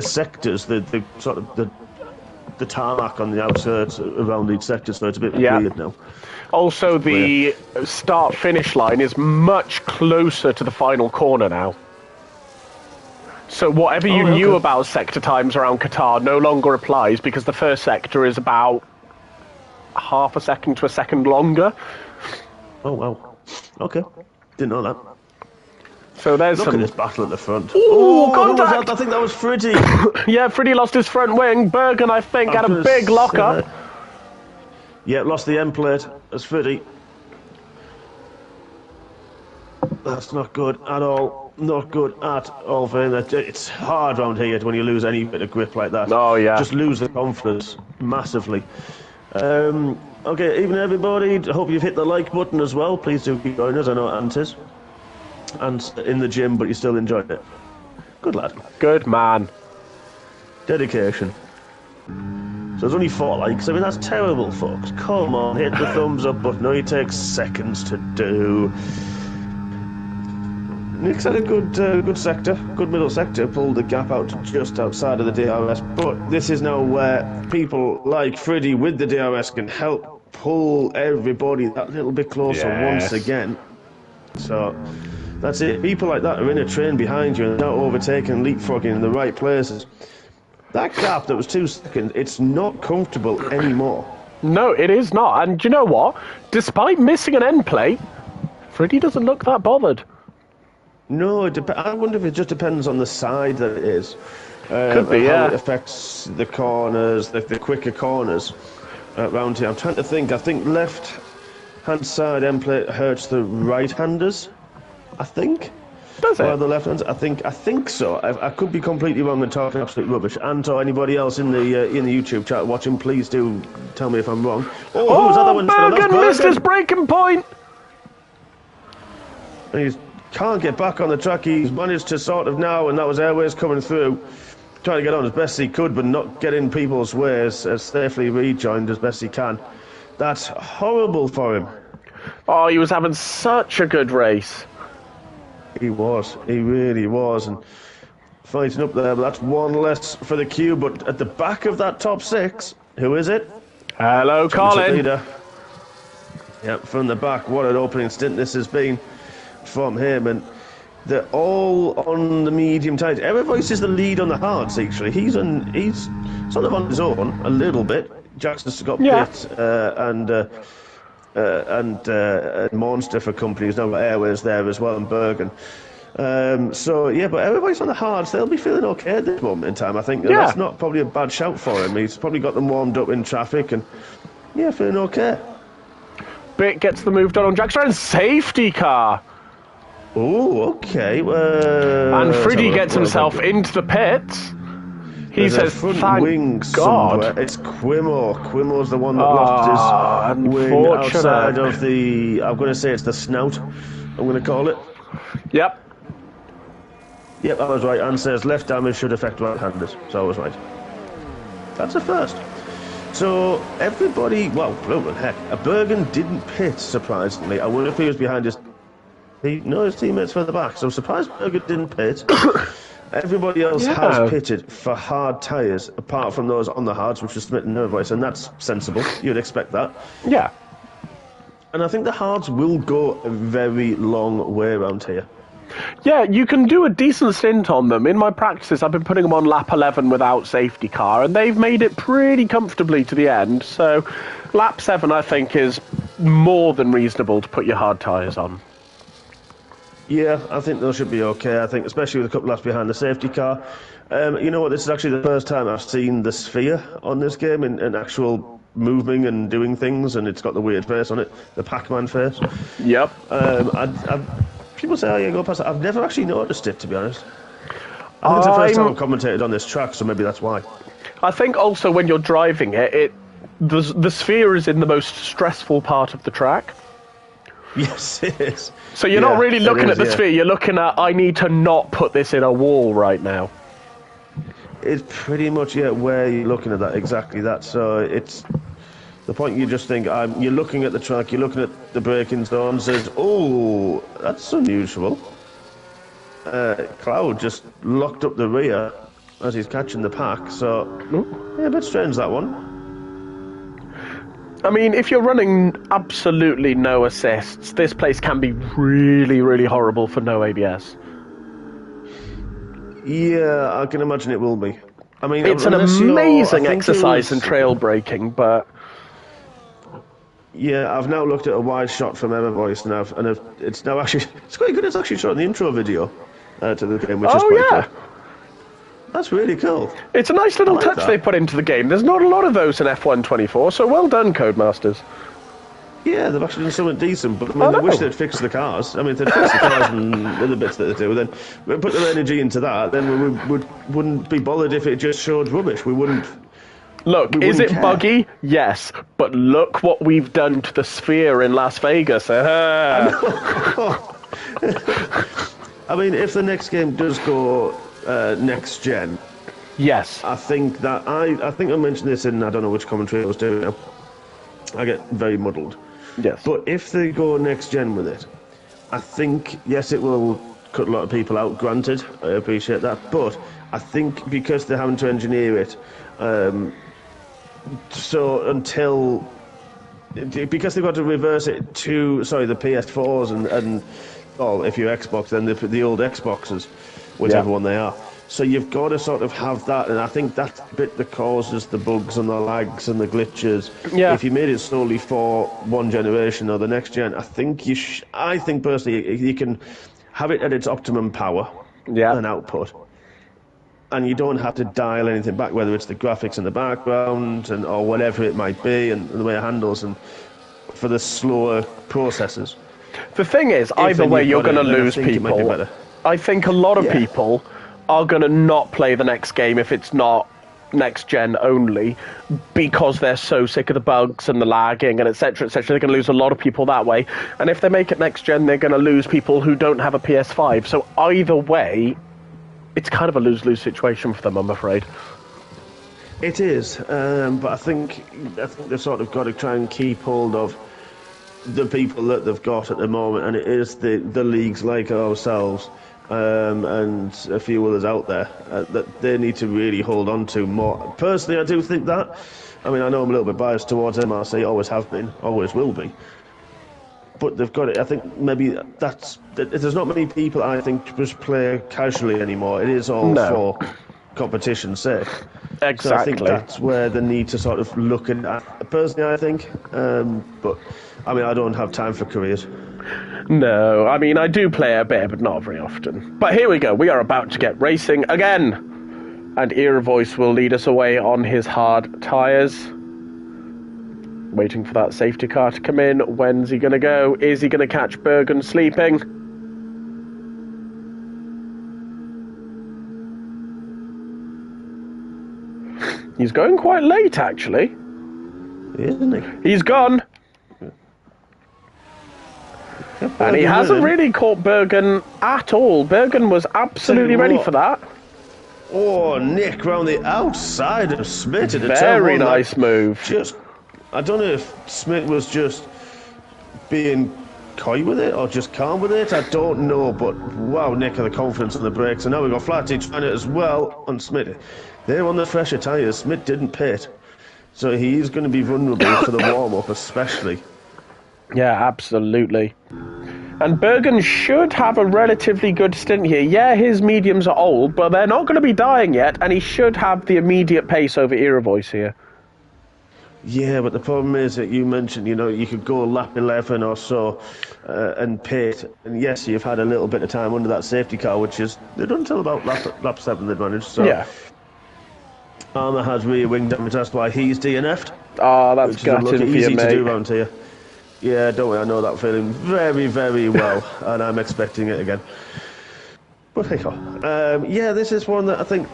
[SPEAKER 2] sectors, the sort of the tarmac on the outskirts around each sector, so it's a bit weird now.
[SPEAKER 1] Also, the start-finish line is much closer to the final corner now. So whatever you knew about sector times around Qatar no longer applies because the first sector is about half a second to a second longer.
[SPEAKER 2] Oh, wow. Okay. Didn't know that.
[SPEAKER 1] So there's
[SPEAKER 2] Look at this battle at the front.
[SPEAKER 1] Ooh, contact!
[SPEAKER 2] I think that was Friddy.
[SPEAKER 1] Yeah, Friddy lost his front wing. Bergen, I think, had a big lock-up.
[SPEAKER 2] Yeah, lost the end plate. That's Friddy. That's not good at all. Not good at all for him. It's hard around here when you lose any bit of grip like that.
[SPEAKER 1] Oh, yeah.
[SPEAKER 2] Just lose the confidence massively. Okay, evening everybody. Hope you've hit the like button as well. Please do keep joining us. I know Ant is. Ant's in the gym, but you still enjoyed it. Good lad.
[SPEAKER 1] Good man.
[SPEAKER 2] Dedication. So there's only 4 likes. I mean, that's terrible, folks. Come on, hit the thumbs up button. Only takes seconds to do. Nick's had a good sector, good middle sector, pulled the gap out to just outside of the DRS, but this is now where people like Friddy with the DRS can help pull everybody that little bit closer once again. So, that's it. People like that are in a train behind you and not overtaking, leapfrogging in the right places. That gap that was 2 seconds, it's not comfortable anymore.
[SPEAKER 1] No, it is not. And do you know what? Despite missing an end plate, Friddy doesn't look that bothered.
[SPEAKER 2] No, I wonder if it just depends on the side that it is.
[SPEAKER 1] Could be,
[SPEAKER 2] how it affects the corners, the quicker corners around here. I'm trying to think. I think left-hand side end plate hurts the right-handers. I think.
[SPEAKER 1] Does it?
[SPEAKER 2] Or the left-handers. I think so. I could be completely wrong and talking absolute rubbish. And or anybody else in the YouTube chat watching, please do tell me if I'm wrong.
[SPEAKER 1] Oh, who's that one? Bergen missed his breaking point.
[SPEAKER 2] And he's can't get back on the track. He's managed to sort of now, and that was Airways coming through, trying to get on as best he could, but not get in people's ways, as safely rejoined as best he can. That's horrible for him.
[SPEAKER 1] Oh, he was having such a good race.
[SPEAKER 2] He was. He really was. And fighting up there, but that's one less for the queue. But at the back of that top 6, who is it?
[SPEAKER 1] Hello, Colin.
[SPEAKER 2] Yep, from the back. What an opening stint this has been from him, and they're all on the medium tight. Evervoice is the lead on the hards, actually. He's sort of on his own a little bit. Jackson's got Pitt and Monster for companies. Now got Airways there as well, and Bergen. So yeah, but everybody's on the hards. They'll be feeling okay at this moment in time. I think that's not probably a bad shout for him. He's probably got them warmed up in traffic, and feeling okay.
[SPEAKER 1] Bit gets the move done on Jackson, and safety car.
[SPEAKER 2] Oh, okay.
[SPEAKER 1] And Friddy gets himself into the pits. He says, "Thank God."
[SPEAKER 2] It's Quimo. Quimo's the one that lost his wing outside of the... I'm going to say it's the snout. I'm going to call it.
[SPEAKER 1] Yep.
[SPEAKER 2] Yep, I was right. Anne says left damage should affect right-handers. So I was right. That's a first. So everybody... Well, heck. Bergen didn't pit, surprisingly. I wonder if he was behind his... No, his teammates further back, so I'm surprised Bergen didn't pit. Everybody else has pitted for hard tyres, apart from those on the hards, which is Smith and Nervoice, and that's sensible. You'd expect that.
[SPEAKER 1] Yeah.
[SPEAKER 2] And I think the hards will go a very long way around here.
[SPEAKER 1] Yeah, you can do a decent stint on them. In my practices, I've been putting them on lap 11 without safety car, and they've made it pretty comfortably to the end. So lap 7, I think, is more than reasonable to put your hard tyres on.
[SPEAKER 2] Yeah, I think those should be okay. I think, especially with a couple laps behind the safety car. You know what? This is actually the first time I've seen the sphere on this game in actual moving and doing things, and it's got the weird face on it, the Pac-Man face.
[SPEAKER 1] Yep.
[SPEAKER 2] People say, "Oh, yeah, go past it." I've never actually noticed it, to be honest. I think it's the first time I've commentated on this track, so maybe that's why.
[SPEAKER 1] I think also when you're driving it, the sphere is in the most stressful part of the track.
[SPEAKER 2] Yes, it is.
[SPEAKER 1] So you're not really looking at the sphere, you're looking at, I need to not put this in a wall right now.
[SPEAKER 2] It's pretty much, where you're looking at that, exactly that. So it's the point you just think, you're looking at the track, you're looking at the braking zone, says, oh, that's unusual. Cloud just locked up the rear as he's catching the pack, so, yeah, a bit strange, that one.
[SPEAKER 1] I mean, if you're running absolutely no assists, this place can be really, really horrible for no ABS.
[SPEAKER 2] Yeah, I can imagine it will be. I mean,
[SPEAKER 1] it's an amazing exercise in trail braking, but...
[SPEAKER 2] Yeah, I've now looked at a wide shot from Emma Voice, and it's now actually... It's quite good, it's actually shot in the intro video to the game, which is quite cool. That's really cool.
[SPEAKER 1] It's a nice little touch they put into the game. There's not a lot of those in F124, so well done, Codemasters.
[SPEAKER 2] Yeah, they've actually done something decent, but I mean, I wish they'd fixed the cars. I mean, if they'd fixed the cars and other bits that they do, then we put their energy into that, then we wouldn't be bothered if it just showed rubbish. We wouldn't...
[SPEAKER 1] Look, is it buggy? Yes, but look what we've done to the sphere in Las Vegas.
[SPEAKER 2] I mean, if the next game does go next gen,
[SPEAKER 1] yes,
[SPEAKER 2] I think that I think I mentioned this in I don't know which commentary I was doing now. I get very muddled.
[SPEAKER 1] Yes,
[SPEAKER 2] but if they go next gen with it, I think yes, it will cut a lot of people out. Granted, I appreciate that, but I think because they're having to engineer it. So until, because they've got to reverse it to, the PS4s and if you're Xbox, then the old Xboxes, whichever one they are. So you've got to sort of have that, and I think that's the bit that causes the bugs and the lags and the glitches. Yeah. If you made it solely for one generation or the next gen, I think I think personally you can have it at its optimum power and output. And you don't have to dial anything back, whether it's the graphics in the background or whatever it might be, and the way it handles, and for the slower processes.
[SPEAKER 1] The thing is, either way, you're going to lose people. I think a lot of people are going to not play the next game if it's not next gen only, because they're so sick of the bugs and the lagging and etc. etc. They're going to lose a lot of people that way. And if they make it next gen, they're going to lose people who don't have a PS5. So either way, it's kind of a lose-lose situation for them, I'm afraid.
[SPEAKER 2] It is, but I think they've sort of got to try and keep hold of the people that they've got at the moment, and it is the leagues like ourselves and a few others out there that they need to really hold on to more. Personally, I do think that. I mean, I know I'm a little bit biased towards MRC, always have been, always will be. But they've got it. I think maybe there's not many people I think just play casually anymore. It is all for competition's sake.
[SPEAKER 1] Exactly.
[SPEAKER 2] So I think that's where they need to sort of look at. Personally, I think. But I mean, I don't have time for careers.
[SPEAKER 1] No, I mean, I do play a bit, but not very often. But here we go. We are about to get racing again, and Era Voice will lead us away on his hard tyres. Waiting for that safety car to come in. When's he going to go? Is he going to catch Bergen sleeping? He's going quite late, actually.
[SPEAKER 2] Isn't he?
[SPEAKER 1] He's gone. And he hasn't really caught Bergen at all. Bergen was absolutely ready for that.
[SPEAKER 2] Oh, Nick round the outside of Smith.
[SPEAKER 1] Very nice move.
[SPEAKER 2] I don't know if Smith was just being coy with it or just calm with it. I don't know, but wow, Nick had the confidence on the brakes. And now we've got Flatty trying it as well on Smith. They're on the fresher tyres. Smith didn't pit. So he's going to be vulnerable for the warm-up especially.
[SPEAKER 1] Yeah, absolutely. And Bergen should have a relatively good stint here. Yeah, his mediums are old, but they're not going to be dying yet, and he should have the immediate pace over Era Voice here.
[SPEAKER 2] Yeah, but the problem is that you mentioned, you could go lap 11 or so and pit. And yes, you've had a little bit of time under that safety car, which is, they don't tell about lap 7 they've managed. So. Yeah. Armour has rear wing damage, that's why he's DNF'd.
[SPEAKER 1] Oh, that's gutted for you,
[SPEAKER 2] easy
[SPEAKER 1] mate.
[SPEAKER 2] to do around here. Yeah, don't worry, I know that feeling very, very well, and I'm expecting it again. But hey, yeah, this is one that I think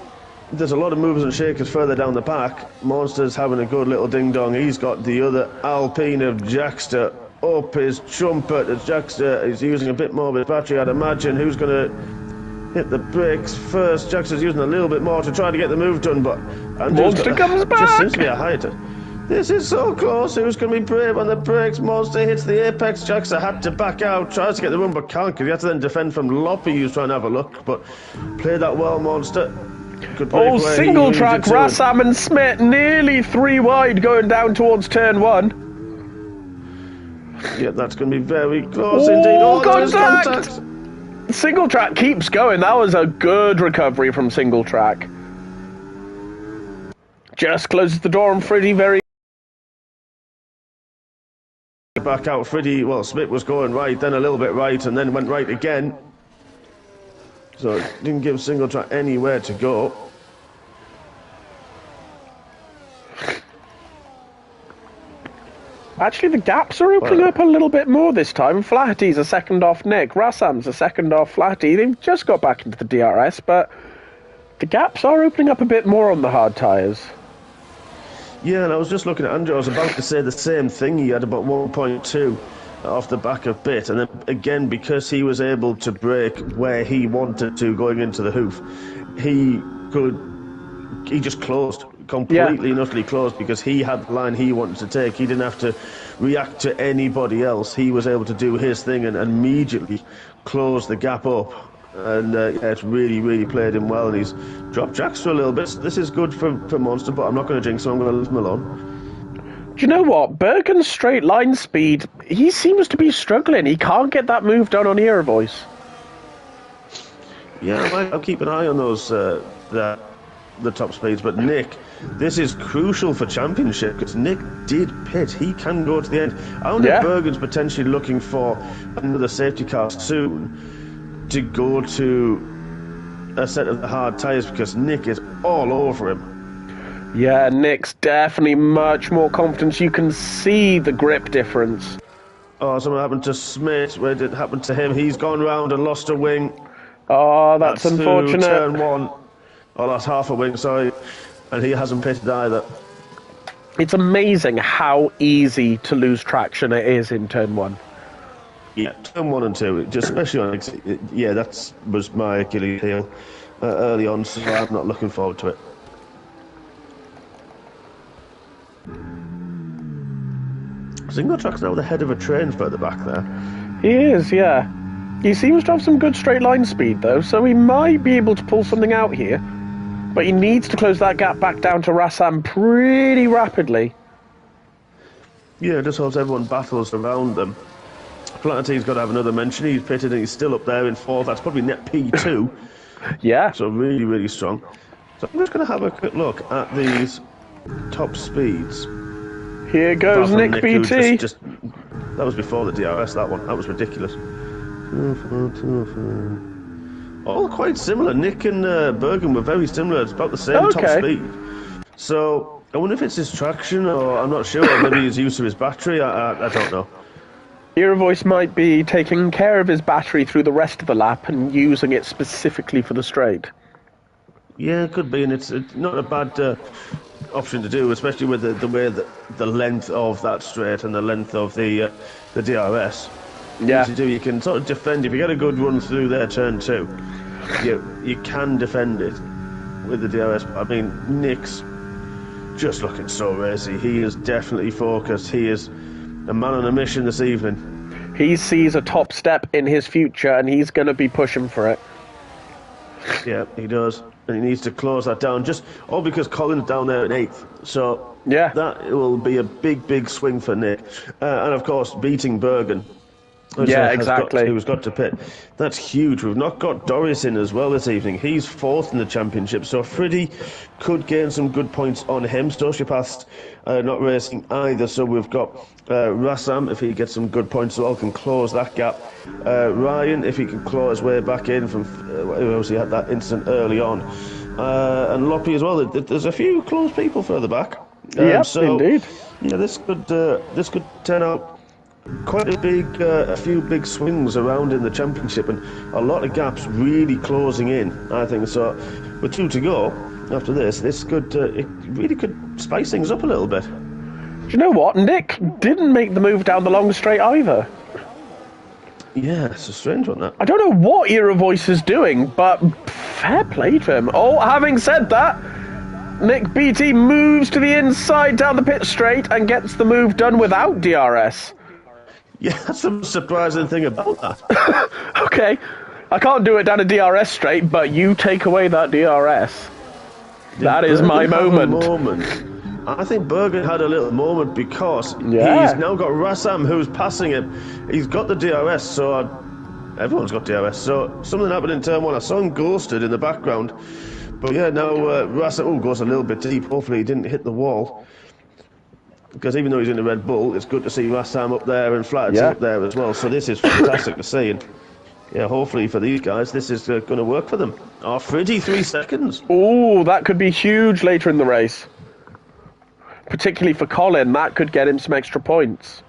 [SPEAKER 2] there's a lot of movers and shakers further down the pack. Monster's having a good little ding-dong. He's got the other Alpine of Jackster up his trumpet as Jackson is using a bit more of his battery. I'd imagine who's going to hit the brakes first. Jackson's using a little bit more to try to get the move done, but
[SPEAKER 1] Monster comes back.
[SPEAKER 2] Just seems to be a hiatus. This is so close. Who's going to be brave on the brakes? Monster hits the apex. Jackson had to back out, tries to get the run, but can't, because he had to then defend from Loppy, who's trying to have a look, but played that well, Monster.
[SPEAKER 1] Oh, single track, Rassam and Smith nearly 3 wide going down towards turn 1.
[SPEAKER 2] Yeah, that's going to be very close indeed. Oh,
[SPEAKER 1] contact! Single track keeps going. That was a good recovery from single track. Just closes the door on Friddy very...
[SPEAKER 2] Back out, Friddy, well, Smith was going right, then a little bit right, and then went right again. So it didn't give single track anywhere to go.
[SPEAKER 1] Actually, the gaps are opening up a little bit more this time. Flaherty's a second off Nick. Rassam's a second off Flaherty. They've just got back into the DRS, but the gaps are opening up a bit more on the hard tyres.
[SPEAKER 2] Yeah, and I was just looking at Andrew. I was about to say the same thing. He had about 1.2 off the back of bit, and then again, because he was able to brake where he wanted to going into the hoof, he just closed completely and utterly closed, because he had the line he wanted to take. He didn't have to react to anybody else. He was able to do his thing and immediately close the gap up. And yeah, it's really played him well, and he's dropped Jacks for a little bit. So this is good for Monster, but I'm not going to jinx him. I'm going to leave him alone.
[SPEAKER 1] Do you know what? Bergen's straight line speed, he seems to be struggling. He can't get that move done on ear voice.
[SPEAKER 2] Yeah, I'll keep an eye on those the top speeds. But Nick, this is crucial for championship, because Nick did pit. He can go to the end. I wonder if Bergen's potentially looking for another safety car soon to go to a set of the hard tyres, because Nick is all over him.
[SPEAKER 1] Yeah, Nick's definitely much more confident. You can see the grip difference.
[SPEAKER 2] Oh, something happened to Smith. Where did it happen to him? He's gone round and lost a wing.
[SPEAKER 1] Oh, that's unfortunate.
[SPEAKER 2] Turn 1. Oh, that's half a wing, sorry. And he hasn't pitted either.
[SPEAKER 1] It's amazing how easy to lose traction it is in turn 1.
[SPEAKER 2] Yeah, turn 1 and 2, just especially on... Yeah, that was my Achilles heel early on, so I'm not looking forward to it. Single track's now the head of a train further back there.
[SPEAKER 1] He is, yeah. He seems to have some good straight line speed, though, so he might be able to pull something out here. But he needs to close that gap back down to Rassam pretty rapidly.
[SPEAKER 2] Yeah, just hopes everyone battles around them. Flaherty's got to have another mention. He's pitted and he's still up there in 4th. That's probably net P2.
[SPEAKER 1] Yeah.
[SPEAKER 2] So really strong. So I'm just going to have a quick look at these top speeds.
[SPEAKER 1] Here goes Nick BT.
[SPEAKER 2] That was before the DRS, that one. That was ridiculous. All quite similar. Nick and Bergen were very similar. It's about the same top speed. So I wonder if it's his traction, or I'm not sure. Or maybe his use of his battery. I don't know.
[SPEAKER 1] Ear voice might be taking care of his battery through the rest of the lap and using it specifically for the straight.
[SPEAKER 2] Yeah, it could be, and it's not a bad option to do, especially with the way that the length of that straight and the length of the DRS.
[SPEAKER 1] Yeah.
[SPEAKER 2] You can sort of defend. If you get a good run through there, turn 2, you can defend it with the DRS. I mean, Nick's just looking so racy. He is definitely focused. He is a man on a mission this evening.
[SPEAKER 1] He sees a top step in his future, and he's going to be pushing for it.
[SPEAKER 2] Yeah, he does. And he needs to close that down, just all because Colin's down there in 8th. So
[SPEAKER 1] yeah,
[SPEAKER 2] that will be a big swing for Nick. And of course, beating Bergen.
[SPEAKER 1] Yeah, exactly.
[SPEAKER 2] Who's got to pit. That's huge. We've not got Doris in as well this evening. He's 4th in the championship, so Friddy could gain some good points on him. Sociopath's not racing either, so we've got Rassam, if he gets some good points as well, can close that gap. Ryan, if he can claw his way back in from he had that incident early on. And Loppy as well. There's a few close people further back.
[SPEAKER 1] Yeah, indeed.
[SPEAKER 2] Yeah, this could turn out quite a few big swings around in the championship, and a lot of gaps really closing in, I think. So with 2 to go after this could it really could spice things up a little bit.
[SPEAKER 1] Do you know what? Nick didn't make the move down the long straight either.
[SPEAKER 2] Yeah, it's a strange one, that.
[SPEAKER 1] I don't know what Era Voice is doing, but fair play to him. Oh, having said that, Nick BT moves to the inside down the pit straight and gets the move done without DRS.
[SPEAKER 2] Yeah, that's the surprising thing about that.
[SPEAKER 1] Okay, I can't do it down a DRS straight, but you take away that DRS. That is my moment.
[SPEAKER 2] I think Bergen had a little moment because he's now got Rassam who's passing him. He's got the DRS, so everyone's got DRS. So something happened in turn one. I saw him ghosted in the background. But yeah, now Rassam goes a little bit deep. Hopefully he didn't hit the wall. Because even though he's in the Red Bull, it's good to see Rassam up there and Flaherty up there as well. So this is fantastic to see. And yeah, hopefully for these guys, this is going to work for them. Oh, 33 seconds.
[SPEAKER 1] Oh, that could be huge later in the race. Particularly for Colin, that could get him some extra points.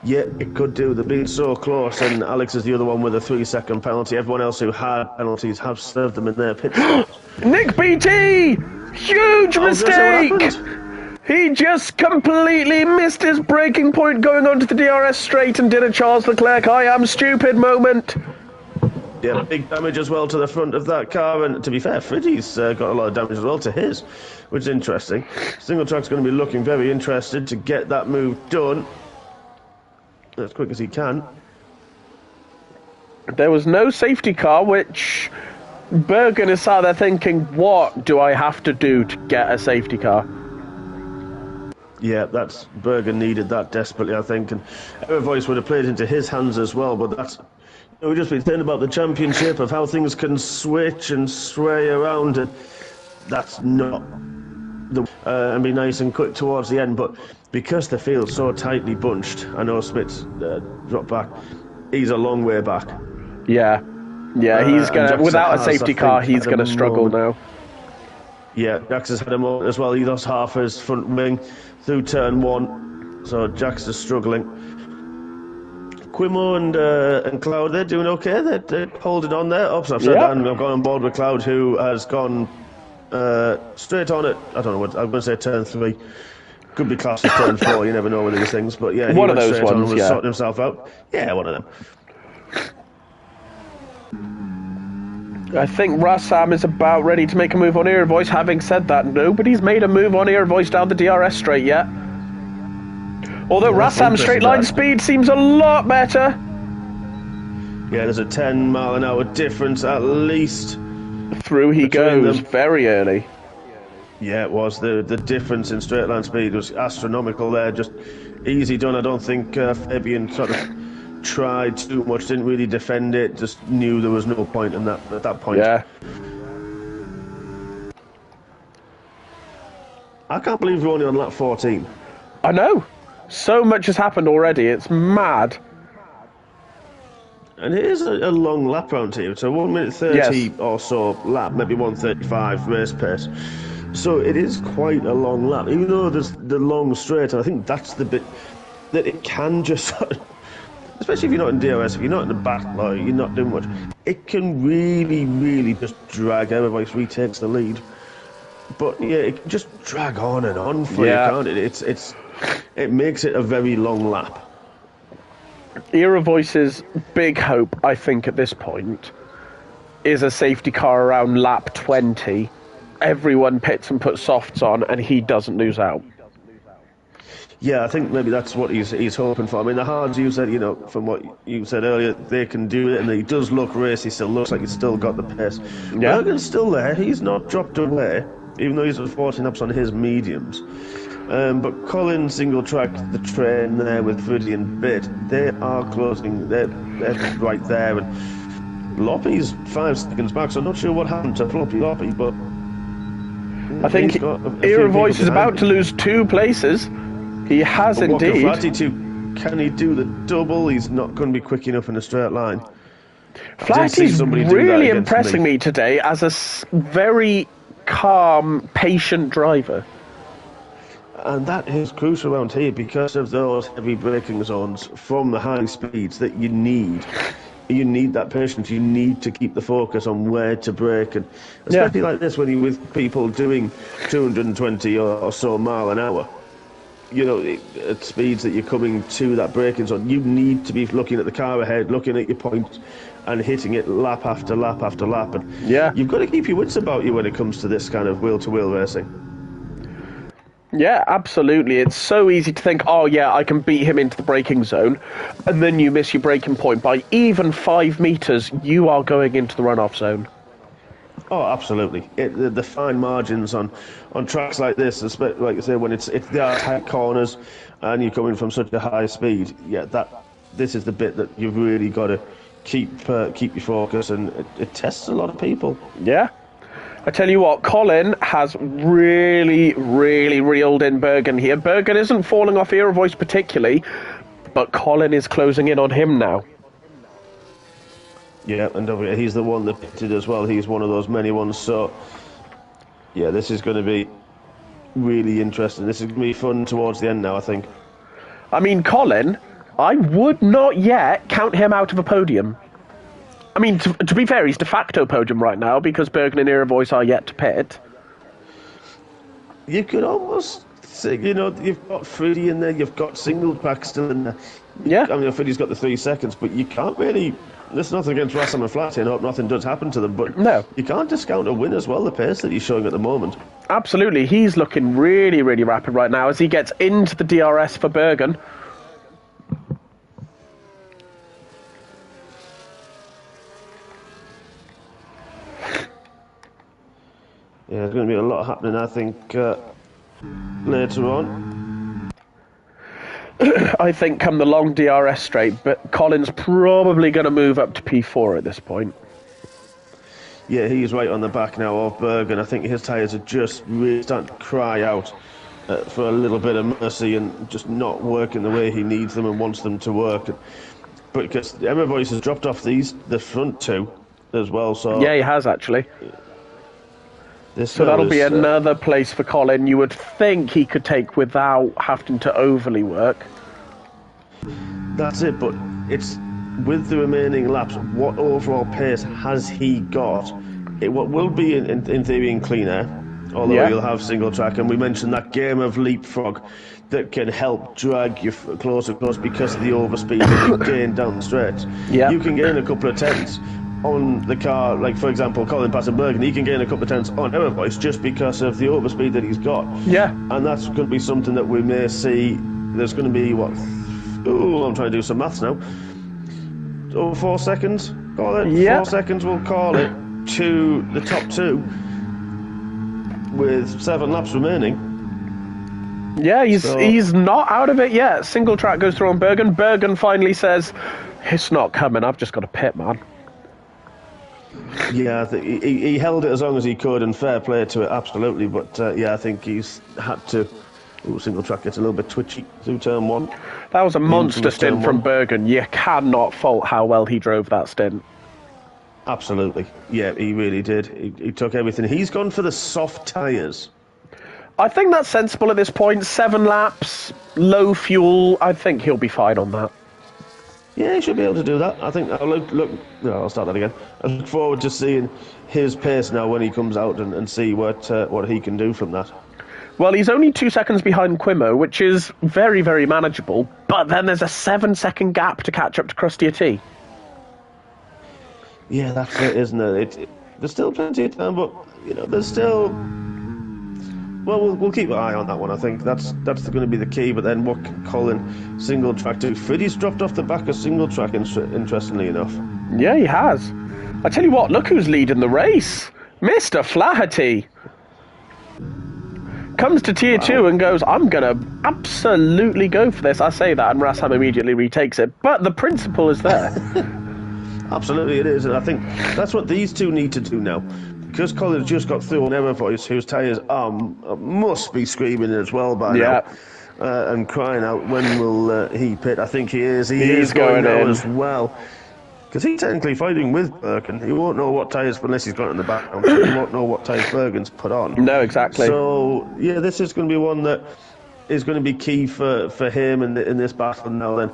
[SPEAKER 2] Yeah, it could do. They've been so close, and Alex is the other one with a 3-second penalty. Everyone else who had penalties have served them in their pit stops.
[SPEAKER 1] Nick BT! Huge mistake! He just completely missed his braking point going onto the DRS straight and did a Charles Leclerc I am stupid moment.
[SPEAKER 2] Yeah, big damage as well to the front of that car, and to be fair, Fridgey's got a lot of damage as well to his, which is interesting. Single Track's going to be looking very interested to get that move done as quick as he can.
[SPEAKER 1] There was no safety car, which Bergen is sat there thinking, what do I have to do to get a safety car?
[SPEAKER 2] Yeah, that's Bergen needed that desperately, I think, and Air Voice would have played into his hands as well, but that's... We've just been saying about the championship, of how things can switch and sway around, and that's not the... and be nice and quick towards the end, but because the field's so tightly bunched, I know Smith's dropped back, he's a long way back.
[SPEAKER 1] Yeah, he's going to... Without a safety car, he's going to struggle now.
[SPEAKER 2] Yeah, Jax has had a moment as well. He lost half his front wing through turn one, so Jax is struggling. Quimo and Cloud, they're doing okay. They're holding on there. Oops, I've said that, and I've gone on board with Cloud, who has gone straight on it. I don't know what I'm going to say. Turn 3 could be classed as turn 4. You never know with these things, but yeah, he
[SPEAKER 1] one of
[SPEAKER 2] went
[SPEAKER 1] those
[SPEAKER 2] straight
[SPEAKER 1] ones.
[SPEAKER 2] on and was sorting himself out. Yeah, one of them.
[SPEAKER 1] I think Rassam is about ready to make a move on Air Voice. Having said that, nobody's made a move on Air Voice down the DRS straight yet. Although Rassam's straight line speed seems a lot better.
[SPEAKER 2] Yeah, there's a 10-mile-an-hour difference at least.
[SPEAKER 1] Through he goes very early.
[SPEAKER 2] Yeah, it was. The difference in straight line speed was astronomical there. Just easy done. I don't think Fabian sort of tried too much, didn't really defend it, just knew there was no point in that at that point.
[SPEAKER 1] Yeah.
[SPEAKER 2] I can't believe we're only on lap 14.
[SPEAKER 1] I know. So much has happened already. It's mad.
[SPEAKER 2] And it is a long lap round here. So 1 minute 30 or so lap, maybe 1:35 race pace. So it is quite a long lap. Even though there's the long straight, and I think that's the bit that it can just... Especially if you're not in DRS, if you're not in the back, like, you're not doing much, it can really, really just drag. Everybody retakes the lead. But yeah, it can just drag on and on for you, can't it? It makes it a very long lap.
[SPEAKER 1] Era Voice's big hope, I think, at this point, is a safety car around lap 20. Everyone pits and puts softs on, and he doesn't lose out.
[SPEAKER 2] Yeah, I think maybe that's what he's hoping for. I mean, the hards, you said, from what you said earlier, they can do it, and he does look racy. Still looks like he's still got the pace. Yeah. Bergen's still there. He's not dropped away, even though he's at 14 ups on his mediums. But Colin single track the train there with Fridley and Bit. They are closing. They're right there, and Loppy's 5 seconds back. So I'm not sure what happened to Floppy Loppy, but
[SPEAKER 1] I think Era Voice is about to lose 2 places. He has indeed.
[SPEAKER 2] Can he do the double? He's not going to be quick enough in a straight line.
[SPEAKER 1] Flaherty's really impressing me today as a very calm, patient driver.
[SPEAKER 2] And that is crucial around here because of those heavy braking zones from the high speeds that you need. You need that patience. You need to keep the focus on where to brake, and especially like this when you're with people doing 220 or so mile an hour. you know, at speeds that you're coming to that braking zone, you need to be looking at the car ahead, looking at your point, and hitting it lap after lap after lap. And you've got to keep your wits about you when it comes to this kind of wheel-to-wheel racing.
[SPEAKER 1] Yeah, absolutely. It's so easy to think, oh yeah, I can beat him into the braking zone, and then you miss your braking point by even 5 meters. You are going into the runoff zone.
[SPEAKER 2] Oh, absolutely. The fine margins on tracks like this, like I say, when there are tight corners and you're coming from such a high speed, this is the bit that you've really got to keep your focus, and it tests a lot of people.
[SPEAKER 1] Yeah. I tell you what, Colin has really, really reeled in Bergen here. Bergen isn't falling off Era Voice particularly, but Colin is closing in on him now.
[SPEAKER 2] Yeah, and he's the one that pitted as well. He's one of those many ones. So, yeah, this is going to be really interesting. This is going to be fun towards the end now, I think.
[SPEAKER 1] I mean, Colin, I would not yet count him out of a podium. I mean, to be fair, he's de facto podium right now because Bergen and Era Voice are yet to pit.
[SPEAKER 2] You could almost say, you know, you've got Freddie in there, you've got single track still in there.
[SPEAKER 1] Yeah.
[SPEAKER 2] I mean, Freddie's got the 3 seconds, but you can't really... There's nothing against Russell and Flat here, I hope nothing does happen to them, but
[SPEAKER 1] no,
[SPEAKER 2] you can't discount a win as well, the pace that he's showing at the moment.
[SPEAKER 1] Absolutely. He's looking really, really rapid right now as he gets into the DRS for Bergen.
[SPEAKER 2] Yeah, there's going to be a lot happening, I think, later on.
[SPEAKER 1] I think come the long DRS straight, but Colin's probably going to move up to P4 at this point.
[SPEAKER 2] Yeah, he's right on the back now of Bergen. I think his tyres are just really starting to cry out for a little bit of mercy and just not working the way he needs them and wants them to work. But because Emma Voice has dropped off the front 2 as well, so...
[SPEAKER 1] Yeah, he has, actually. So that'll be another place for Colin you would think he could take without having to overly work.
[SPEAKER 2] That's it, but it's with the remaining laps, what overall pace has he got? What will be, in theory, in clean air, although you'll have single track, and we mentioned that game of leapfrog that can help drag you closer because of the overspeed that you gain down the stretch. You can gain a couple of tenths on the car, like for example Colin passing Bergen, he can gain a couple of tenths on Emma Voice just because of the overspeed that he's got. And that's going to be something that we may see. There's going to be I'm trying to do some maths now. Over 4 seconds, call it. 4 seconds, we'll call it, to the top 2 with 7 laps remaining.
[SPEAKER 1] Yeah, he's not out of it yet. Single track goes through on Bergen. Bergen finally says, "It's not coming. I've just got to pit, man."
[SPEAKER 2] Yeah, he held it as long as he could, and fair play to it, absolutely. But I think he's had to. Single track gets a little bit twitchy through turn 1.
[SPEAKER 1] That was a monster stint from Bergen. You cannot fault how well he drove that stint.
[SPEAKER 2] Absolutely. Yeah, he really did. He took everything. He's gone for the soft tyres.
[SPEAKER 1] I think that's sensible at this point. 7 laps, low fuel. I think he'll be fine on that.
[SPEAKER 2] Yeah, he should be able to do that. I think. I'll start that again. I look forward to seeing his pace now when he comes out and see what he can do from that.
[SPEAKER 1] Well, he's only 2 seconds behind Quimo, which is very, very manageable. But then there's a 7-second gap to catch up to Krusty T.
[SPEAKER 2] Yeah, that's it, isn't it? There's still plenty of time, but there's still. Well, we'll keep an eye on that one. I think that's going to be the key. But then, what can Colin single track do? Freddie's dropped off the back of single track. Interestingly enough.
[SPEAKER 1] Yeah, he has. I tell you what, look who's leading the race, Mr. Flaherty. Comes to tier 2 and goes, "I'm gonna absolutely go for this." I say that, and Rasham immediately retakes it. But the principle is there.
[SPEAKER 2] Absolutely, it is, and I think that's what these two need to do now. Because Colin's just got through on Emma Voice, whose tyres must be screaming as well by now, and crying out, when will he pit? I think he is. He's going now as well. Because he's technically fighting with Bergen. He won't know what tyres, unless he's got it in the background, so he won't know what tyres Bergen's put on.
[SPEAKER 1] No, exactly.
[SPEAKER 2] So, yeah, this is going to be one that is going to be key for him in this battle now then.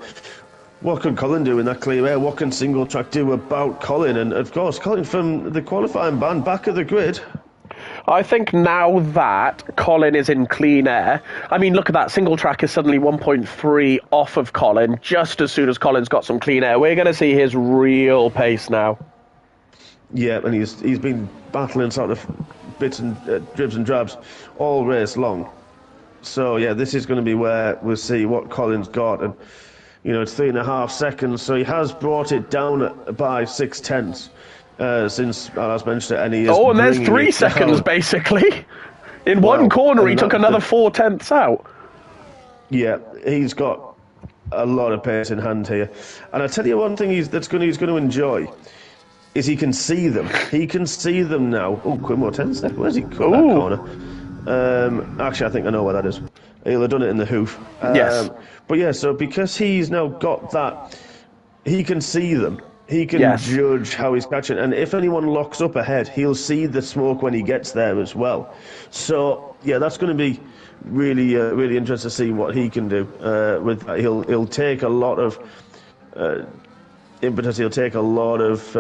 [SPEAKER 2] What can Colin do in that clear air? What can single track do about Colin? And, of course, Colin from the qualifying ban back at the grid.
[SPEAKER 1] I think now that Colin is in clean air, I mean, look at that. Single track is suddenly 1.3 off of Colin. Just as soon as Colin's got some clean air, we're going to see his real pace now.
[SPEAKER 2] Yeah, and he's been battling sort of bits and dribs and drabs all race long. So, yeah, this is going to be where we'll see what Colin's got. And, you know, it's 3.5 seconds, so he has brought it down by 0.6 since I last mentioned it. And he is
[SPEAKER 1] and there's 3 seconds, basically. In one corner, he took another 0.4 out.
[SPEAKER 2] Yeah, he's got a lot of pace in hand here. And I'll tell you one thing he's going to enjoy is he can see them. He can see them now. Oh, Quimo 10 seconds. Where's he cut that corner? Actually, I think I know where that is. He'll have done it in the hoof.
[SPEAKER 1] Yes.
[SPEAKER 2] But yeah, so because he's now got that, he can see them. He can judge how he's catching. And if anyone locks up ahead, he'll see the smoke when he gets there as well. So, yeah, that's going to be really, really interesting to see what he can do with that. He'll take a lot of impetus. He'll take a lot of...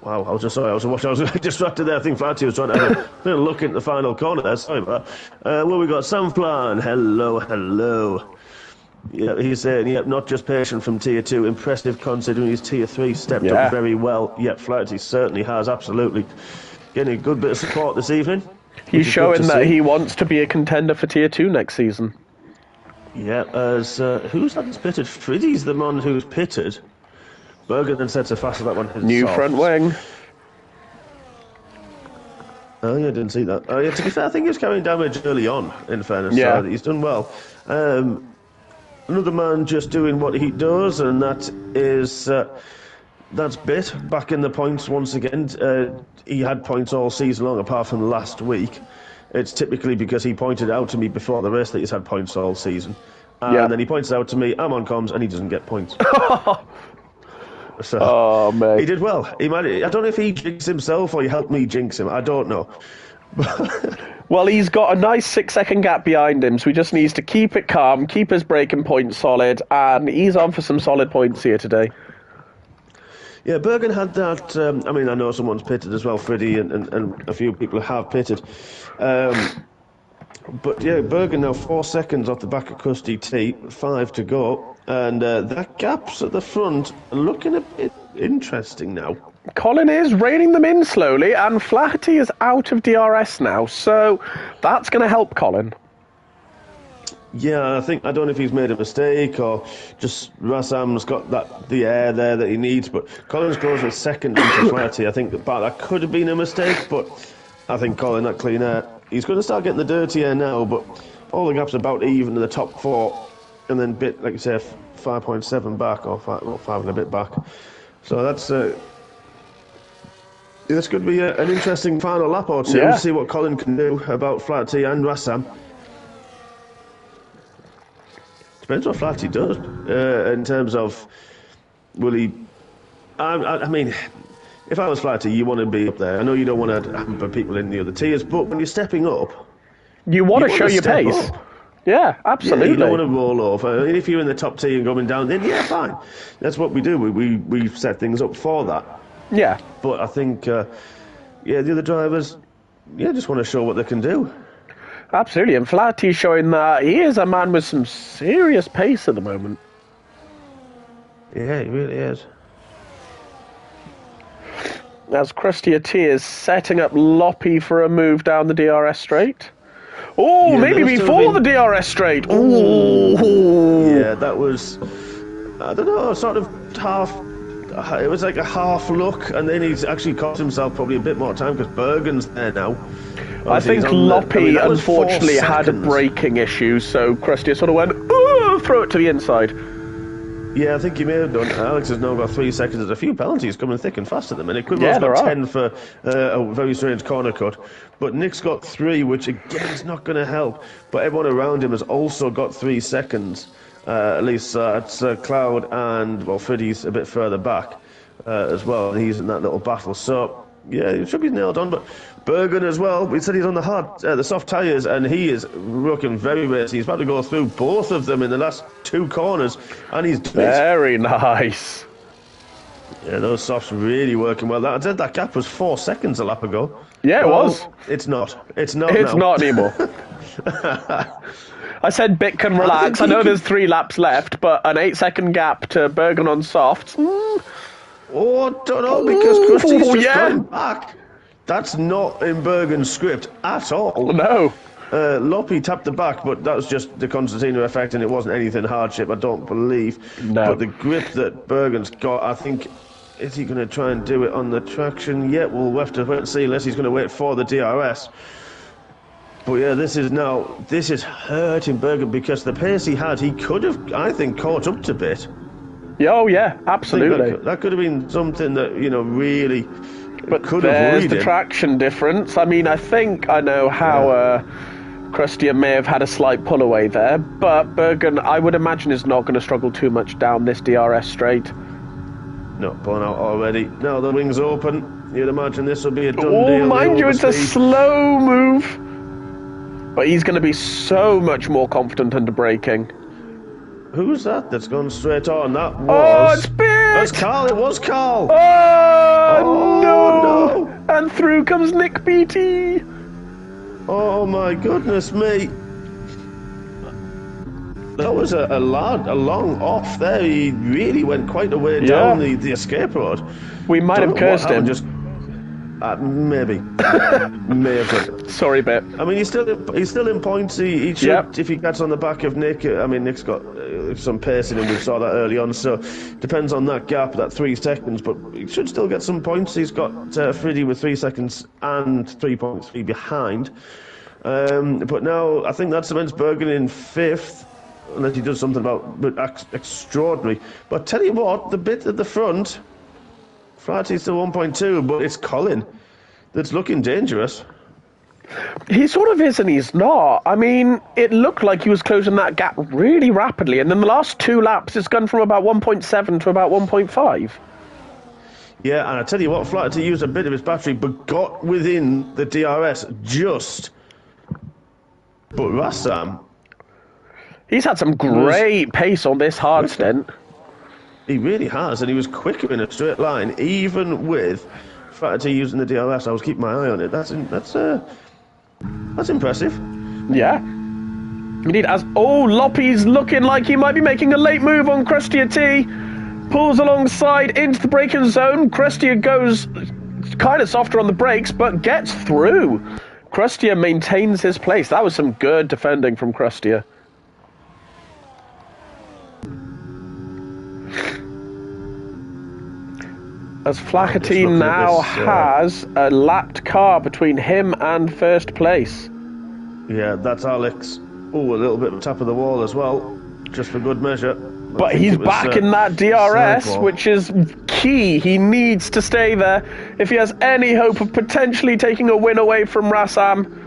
[SPEAKER 2] Wow, I was distracted there. I think Flatty was trying to have a look into the final corner there. Sorry about that. Well, we got Sam Flan. Hello. Yeah, he's saying, not just patient from Tier 2. Impressive considering he's Tier 3. Stepped up very well. Yeah, Flatty certainly has, absolutely. Getting a good bit of support this evening.
[SPEAKER 1] He's showing that he wants to be a contender for Tier 2 next season.
[SPEAKER 2] Yeah, as who's that that's pitted? Friddy's the man who's pitted. Bergen then sets a fast that one.
[SPEAKER 1] New front wing.
[SPEAKER 2] Oh, yeah, I didn't see that. Oh, yeah, to be fair, I think he was carrying damage early on, in fairness.
[SPEAKER 1] Yeah.
[SPEAKER 2] So he's done well. Another man just doing what he does, and that is... that's Bit, back in the points once again. He had points all season long, apart from last week. It's typically because he pointed out to me before the race that he's had points all season. And then he points out to me, I'm on comms, and he doesn't get points. So,
[SPEAKER 1] mate.
[SPEAKER 2] He did well. I don't know if he jinxed himself or he helped me jinx him. I don't know.
[SPEAKER 1] Well, he's got a nice 6-second gap behind him, so he just needs to keep it calm, keep his braking point solid, and he's on for some solid points here today.
[SPEAKER 2] Yeah, Bergen had that. I mean, I know someone's pitted as well, Freddie, and a few people have pitted. But yeah, Bergen now 4 seconds off the back of Krusty T, 5 to go. And that gap's at the front looking a bit interesting now.
[SPEAKER 1] Colin is reining them in slowly, and Flaherty is out of DRS now, so that's going to help Colin.
[SPEAKER 2] Yeah, I don't know if he's made a mistake or just Rassam's got the air there that he needs, but Colin's close with second into Flaherty. I think that could have been a mistake, but I think Colin, that clean air, he's going to start getting the dirty air now, but all the gaps about even in the top 4. And then Bit, like you say, 5.7 back, or 5 and a bit back. So that's going to be an interesting final lap or two.
[SPEAKER 1] Yeah.
[SPEAKER 2] See what Colin can do about Flaherty and Rassam. Depends what Flaherty does in terms of will he. I mean, if I was Flaherty, you want to be up there. I know you don't want to hamper people in the other tiers, but when you're stepping up,
[SPEAKER 1] you want to show your pace. Up. Yeah, absolutely.
[SPEAKER 2] Yeah, you don't want to roll off. If you're in the top tier and going down, then yeah, fine. That's what we do. We set things up for that.
[SPEAKER 1] Yeah.
[SPEAKER 2] But I think, the other drivers, just want to show what they can do.
[SPEAKER 1] Absolutely. And Flaherty's showing that he is a man with some serious pace at the moment.
[SPEAKER 2] Yeah, he really is.
[SPEAKER 1] As Krusty T is setting up Loppy for a move down the DRS straight. Oh, yeah, maybe before the DRS straight. Oh,
[SPEAKER 2] yeah, that was, I don't know, sort of half. It was like a half look, and then he's actually cost himself probably a bit more time because Bergen's there now.
[SPEAKER 1] I think Loppy unfortunately had a braking issue, so Krusty sort of went, throw it to the inside.
[SPEAKER 2] Yeah, I think he may have done. Alex has now got 3 seconds. There's a few penalties coming thick and fast at the minute. Quimmo's got 10 for a very strange corner cut. But Nick's got 3, which again is not going to help. But everyone around him has also got 3 seconds. At least it's Cloud and, well, Fiddy's a bit further back as well. He's in that little battle. So, yeah, it should be nailed on. But Bergen as well, we said he's on the soft tyres, and he is looking very racy. He's about to go through both of them in the last 2 corners, and he's
[SPEAKER 1] very nice.
[SPEAKER 2] Yeah, those softs really working well. That gap was 4 seconds a lap ago.
[SPEAKER 1] Yeah, it was.
[SPEAKER 2] It's not. It's not.
[SPEAKER 1] It's not anymore. I said Bit can relax. I know there's 3 laps left, but an 8-second gap to Bergen on softs.
[SPEAKER 2] Oh, I don't know, because Krusty's just gone back. That's not in Bergen's script at all.
[SPEAKER 1] No.
[SPEAKER 2] Loppy tapped the back, but that was just the concertina effect, and it wasn't anything hardship, I don't believe.
[SPEAKER 1] No.
[SPEAKER 2] But the grip that Bergen's got, I think, is he going to try and do it on the traction? Yeah, we'll have to wait and see, unless he's going to wait for the DRS. But yeah, this is hurting Bergen, because the pace he had, he could have, I think, caught up to Bit.
[SPEAKER 1] Oh yeah, absolutely.
[SPEAKER 2] That could have been something that, you know, really.
[SPEAKER 1] But there's the traction difference. I mean, I think I know how Krusty may have had a slight pull away there, but Bergen, I would imagine, is not going to struggle too much down this DRS straight.
[SPEAKER 2] No, pulling out already. Now the wings open. You'd imagine this will be a done deal.
[SPEAKER 1] Oh, mind you, it's a slow move. But he's going to be so much more confident under braking.
[SPEAKER 2] Who's that that's gone straight on? That was...
[SPEAKER 1] Oh, it's Bit!
[SPEAKER 2] That's Carl, it was Carl!
[SPEAKER 1] Oh, no! And through comes Nick Beattie!
[SPEAKER 2] Oh my goodness me! That was a long off there. He really went quite a way down the escape road.
[SPEAKER 1] We might have cursed him.
[SPEAKER 2] Maybe. May have done.
[SPEAKER 1] Sorry, Bit.
[SPEAKER 2] I mean, he's still in points. He should, if he gets on the back of Nick. I mean, Nick's got some pace in him. We saw that early on. So depends on that gap, that 3 seconds. But he should still get some points. He's got Freddie with 3 seconds and 3.3 behind. But now I think that cements Bergen in 5th, unless he does something about extraordinary. But tell you what, the bit at the front. Flaherty's still 1.2, but it's Colin that's looking dangerous.
[SPEAKER 1] He sort of is and he's not. I mean, it looked like he was closing that gap really rapidly, and in the last 2 laps, it's gone from about 1.7 to about 1.5.
[SPEAKER 2] Yeah, and I tell you what, Flaherty used a bit of his battery, but got within the DRS just. But Rassam...
[SPEAKER 1] He's had some great pace on this hard stint.
[SPEAKER 2] He really has, and he was quicker in a straight line, even with Flaherty using the DRS. I was keeping my eye on it. That's impressive.
[SPEAKER 1] Yeah. Indeed, Loppy's looking like he might be making a late move on Krusty T. Pulls alongside into the braking zone. Krusty goes kind of softer on the brakes, but gets through. Krusty maintains his place. That was some good defending from Krusty. As Flaherty now has a lapped car between him and first place.
[SPEAKER 2] Yeah, that's Alex. Oh, a little bit of a tap of the wall as well, just for good measure.
[SPEAKER 1] But he's back in that DRS, which is key. He needs to stay there if he has any hope of potentially taking a win away from Rassam.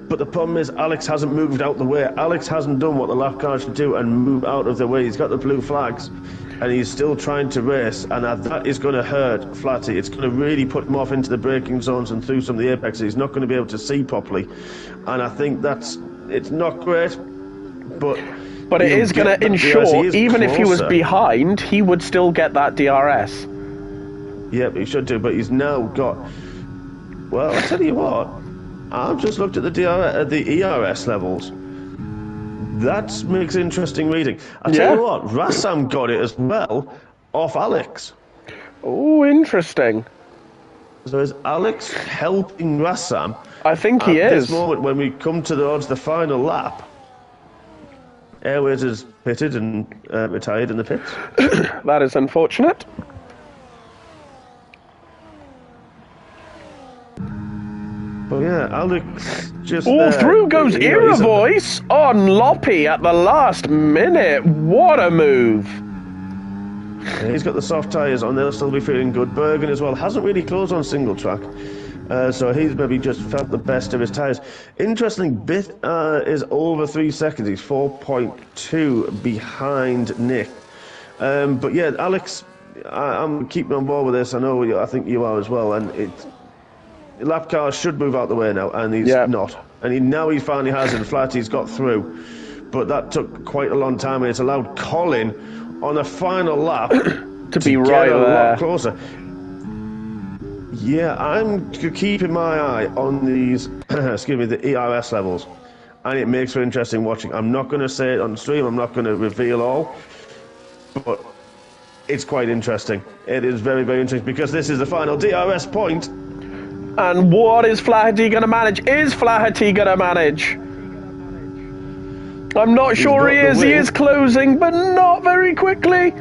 [SPEAKER 2] But the problem is Alex hasn't moved out the way. Alex hasn't done what the lap car should do and move out of the way. He's got the blue flags, and he's still trying to race, and that is going to hurt Flatty. It's going to really put him off into the braking zones and through some of the apexes. He's not going to be able to see properly, and I think it's not great, but
[SPEAKER 1] it is going to ensure, even if he was behind, he would still get that DRS.
[SPEAKER 2] Yep, he should do, but he's now got... Well, I'll tell you what, I've just looked at the ERS levels. That makes interesting reading. I'll tell you what, Rassam got it as well off Alex.
[SPEAKER 1] Oh, interesting.
[SPEAKER 2] So is Alex helping Rassam?
[SPEAKER 1] I think he is.
[SPEAKER 2] At this moment, when we come towards the final lap, Airways is pitted and retired in the pits.
[SPEAKER 1] That is unfortunate.
[SPEAKER 2] But yeah, Alex just...
[SPEAKER 1] through goes Era Voice on Loppy at the last minute. What a move.
[SPEAKER 2] Yeah, he's got the soft tyres on. They'll still be feeling good. Bergen as well hasn't really closed on single track. So he's maybe just felt the best of his tyres. Interesting, Bit is over 3 seconds. He's 4.2 behind Nick. But yeah, Alex, I'm keeping on board with this. I think you are as well. And lap cars should move out the way now, and he's not. And now he finally has it, and Flatty's got through. But that took quite a long time, and it's allowed Colin on a final lap
[SPEAKER 1] to be right
[SPEAKER 2] get a
[SPEAKER 1] there.
[SPEAKER 2] lot closer. Yeah, I'm keeping my eye on these, excuse me, the ERS levels, and it makes for interesting watching. I'm not going to say it on stream, I'm not going to reveal all, but it's quite interesting. It is very, very interesting, because this is the final DRS point.
[SPEAKER 1] And what is Flaherty going to manage? Is Flaherty going to manage? I'm not sure he is. He is closing, but not very quickly.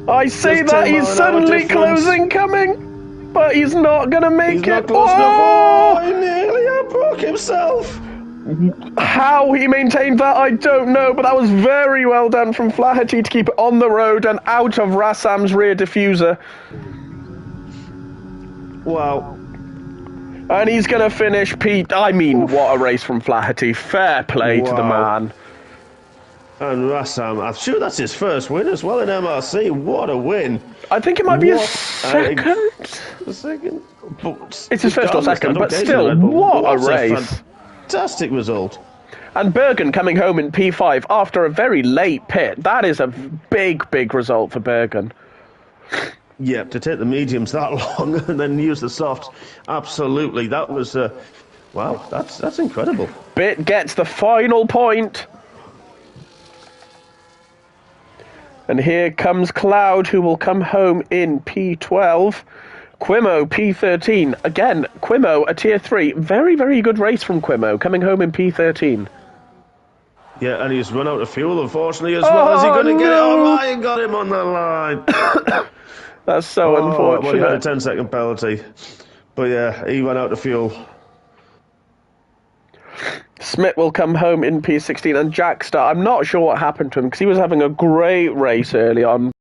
[SPEAKER 1] I say that he's suddenly closing, coming, but he's not going to make it.
[SPEAKER 2] Not close enough. Oh, he nearly broke himself.
[SPEAKER 1] How he maintained that, I don't know, but that was very well done from Flaherty to keep it on the road and out of Rassam's rear diffuser.
[SPEAKER 2] Wow.
[SPEAKER 1] And he's going to finish Pete. I mean, what a race from Flaherty. Fair play to the man.
[SPEAKER 2] And Rassam, I'm sure that's his first win as well in MRC. What a win.
[SPEAKER 1] I think it might be his second.
[SPEAKER 2] Second?
[SPEAKER 1] It's his first or second, but still, what a race.
[SPEAKER 2] Fantastic result.
[SPEAKER 1] And Bergen coming home in P5 after a very late pit. That is a big, big result for Bergen.
[SPEAKER 2] Yeah, to take the mediums that long and then use the softs. Absolutely. That was, wow, that's incredible.
[SPEAKER 1] Bit gets the final point. And here comes Cloud, who will come home in P12. Quimo, P13. Again, Quimo, a Tier 3. Very, very good race from Quimo, coming home in P13.
[SPEAKER 2] Yeah, and he's run out of fuel, unfortunately, as well. Is he going to get it? Oh, Ryan got him on the line.
[SPEAKER 1] That's so unfortunate.
[SPEAKER 2] Well, he had a 10-second penalty. But yeah, he ran out of fuel.
[SPEAKER 1] Smith will come home in P16, and Jackster, I'm not sure what happened to him, because he was having a great race early on.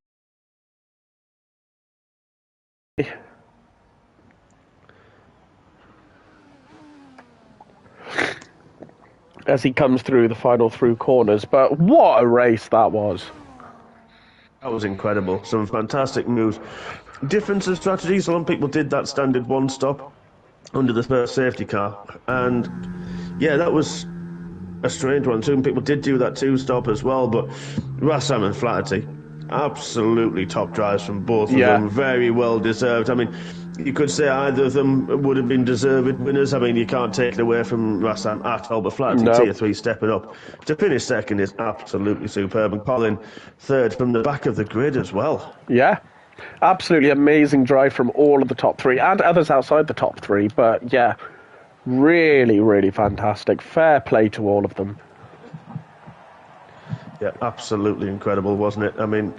[SPEAKER 1] As he comes through the final through corners, but what a race that was.
[SPEAKER 2] That was incredible. Some fantastic moves. Difference in strategy. Some people did that standard one stop under the first safety car, and yeah, that was a strange one. Some people did do that two stop as well, but Rassam and Flaherty, absolutely top drives from both of them. Very well deserved. I mean, you could say either of them would have been deserved winners. I mean, you can't take it away from Rassam at all, but Flaherty, Tier 3, stepping up. To finish second is absolutely superb, and Colin third from the back of the grid as well. Yeah.
[SPEAKER 1] Absolutely amazing drive from all of the top three and others outside the top three, but yeah, really, really fantastic. Fair play to all of them.
[SPEAKER 2] Yeah, absolutely incredible, wasn't it? I mean,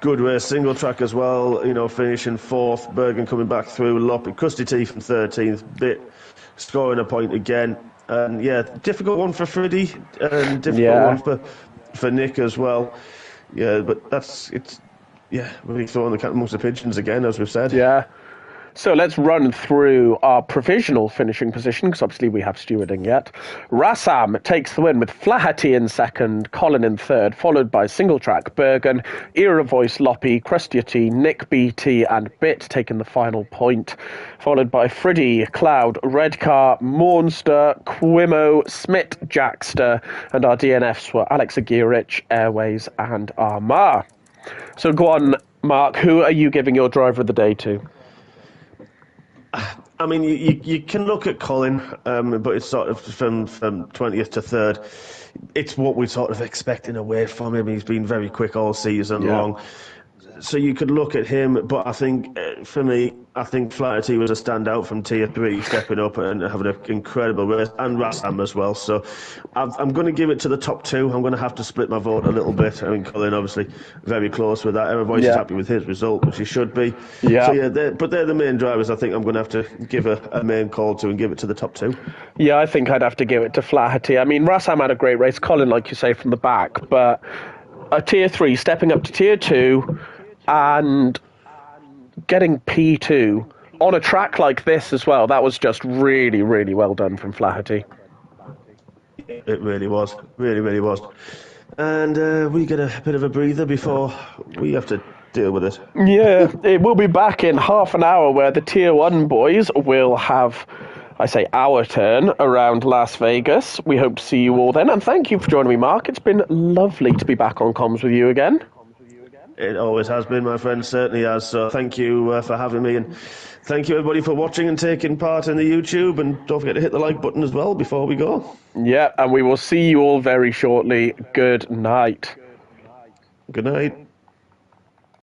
[SPEAKER 2] good race, single track as well, you know, finishing fourth, Bergen coming back through, Loppy, Krusty T from 13th, Bit scoring a point again. And yeah, difficult one for Freddie and difficult one for Nick as well. Yeah, but it's really throwing the cat amongst the pigeons again, as we've said.
[SPEAKER 1] Yeah. So let's run through our provisional finishing position, because obviously we have stewarding yet. Rassam takes the win with Flaherty in second, Colin in third, followed by single track Bergen, Era Voice, Loppy, Crusty, Nick BT and Bit taking the final point, followed by Friddy, Cloud, Redcar, Mornster, Quimo, Smith, Jackster, and our DNFs were Alex Agirich, Airways and Armar. So go on, Mark, who are you giving your driver of the day to?
[SPEAKER 2] I mean, you can look at Colin, but it's sort of from 20th to 3rd. It's what we sort of expect in a way from him. He's been very quick all season long. So you could look at him, but I think, for me, I think Flaherty was a standout from Tier 3, stepping up and having an incredible race, and Rassam as well. So I'm going to give it to the top two. I'm going to have to split my vote a little bit. I mean, Colin, obviously, very close with that. Everybody's happy with his result, which he should be. Yeah. So, they're the main drivers I think I'm going to have to give a main call to and give it to the top two.
[SPEAKER 1] Yeah, I think I'd have to give it to Flaherty. I mean, Rassam had a great race. Colin, like you say, from the back, but a Tier 3 stepping up to Tier 2 and getting P2 on a track like this as well, that was just really, really well done from Flaherty.
[SPEAKER 2] It really was. Really, really was. And we get a bit of a breather before we have to deal with it.
[SPEAKER 1] Yeah, it will be back in half an hour where the Tier 1 boys will have, I say, our turn around Las Vegas. We hope to see you all then. And thank you for joining me, Mark. It's been lovely to be back on comms with you again.
[SPEAKER 2] It always has been, my friend, certainly has. So thank you for having me, and thank you everybody for watching and taking part in the YouTube, and don't forget to hit the like button as well before we go.
[SPEAKER 1] Yeah, and we will see you all very shortly. Good night.
[SPEAKER 2] Good night.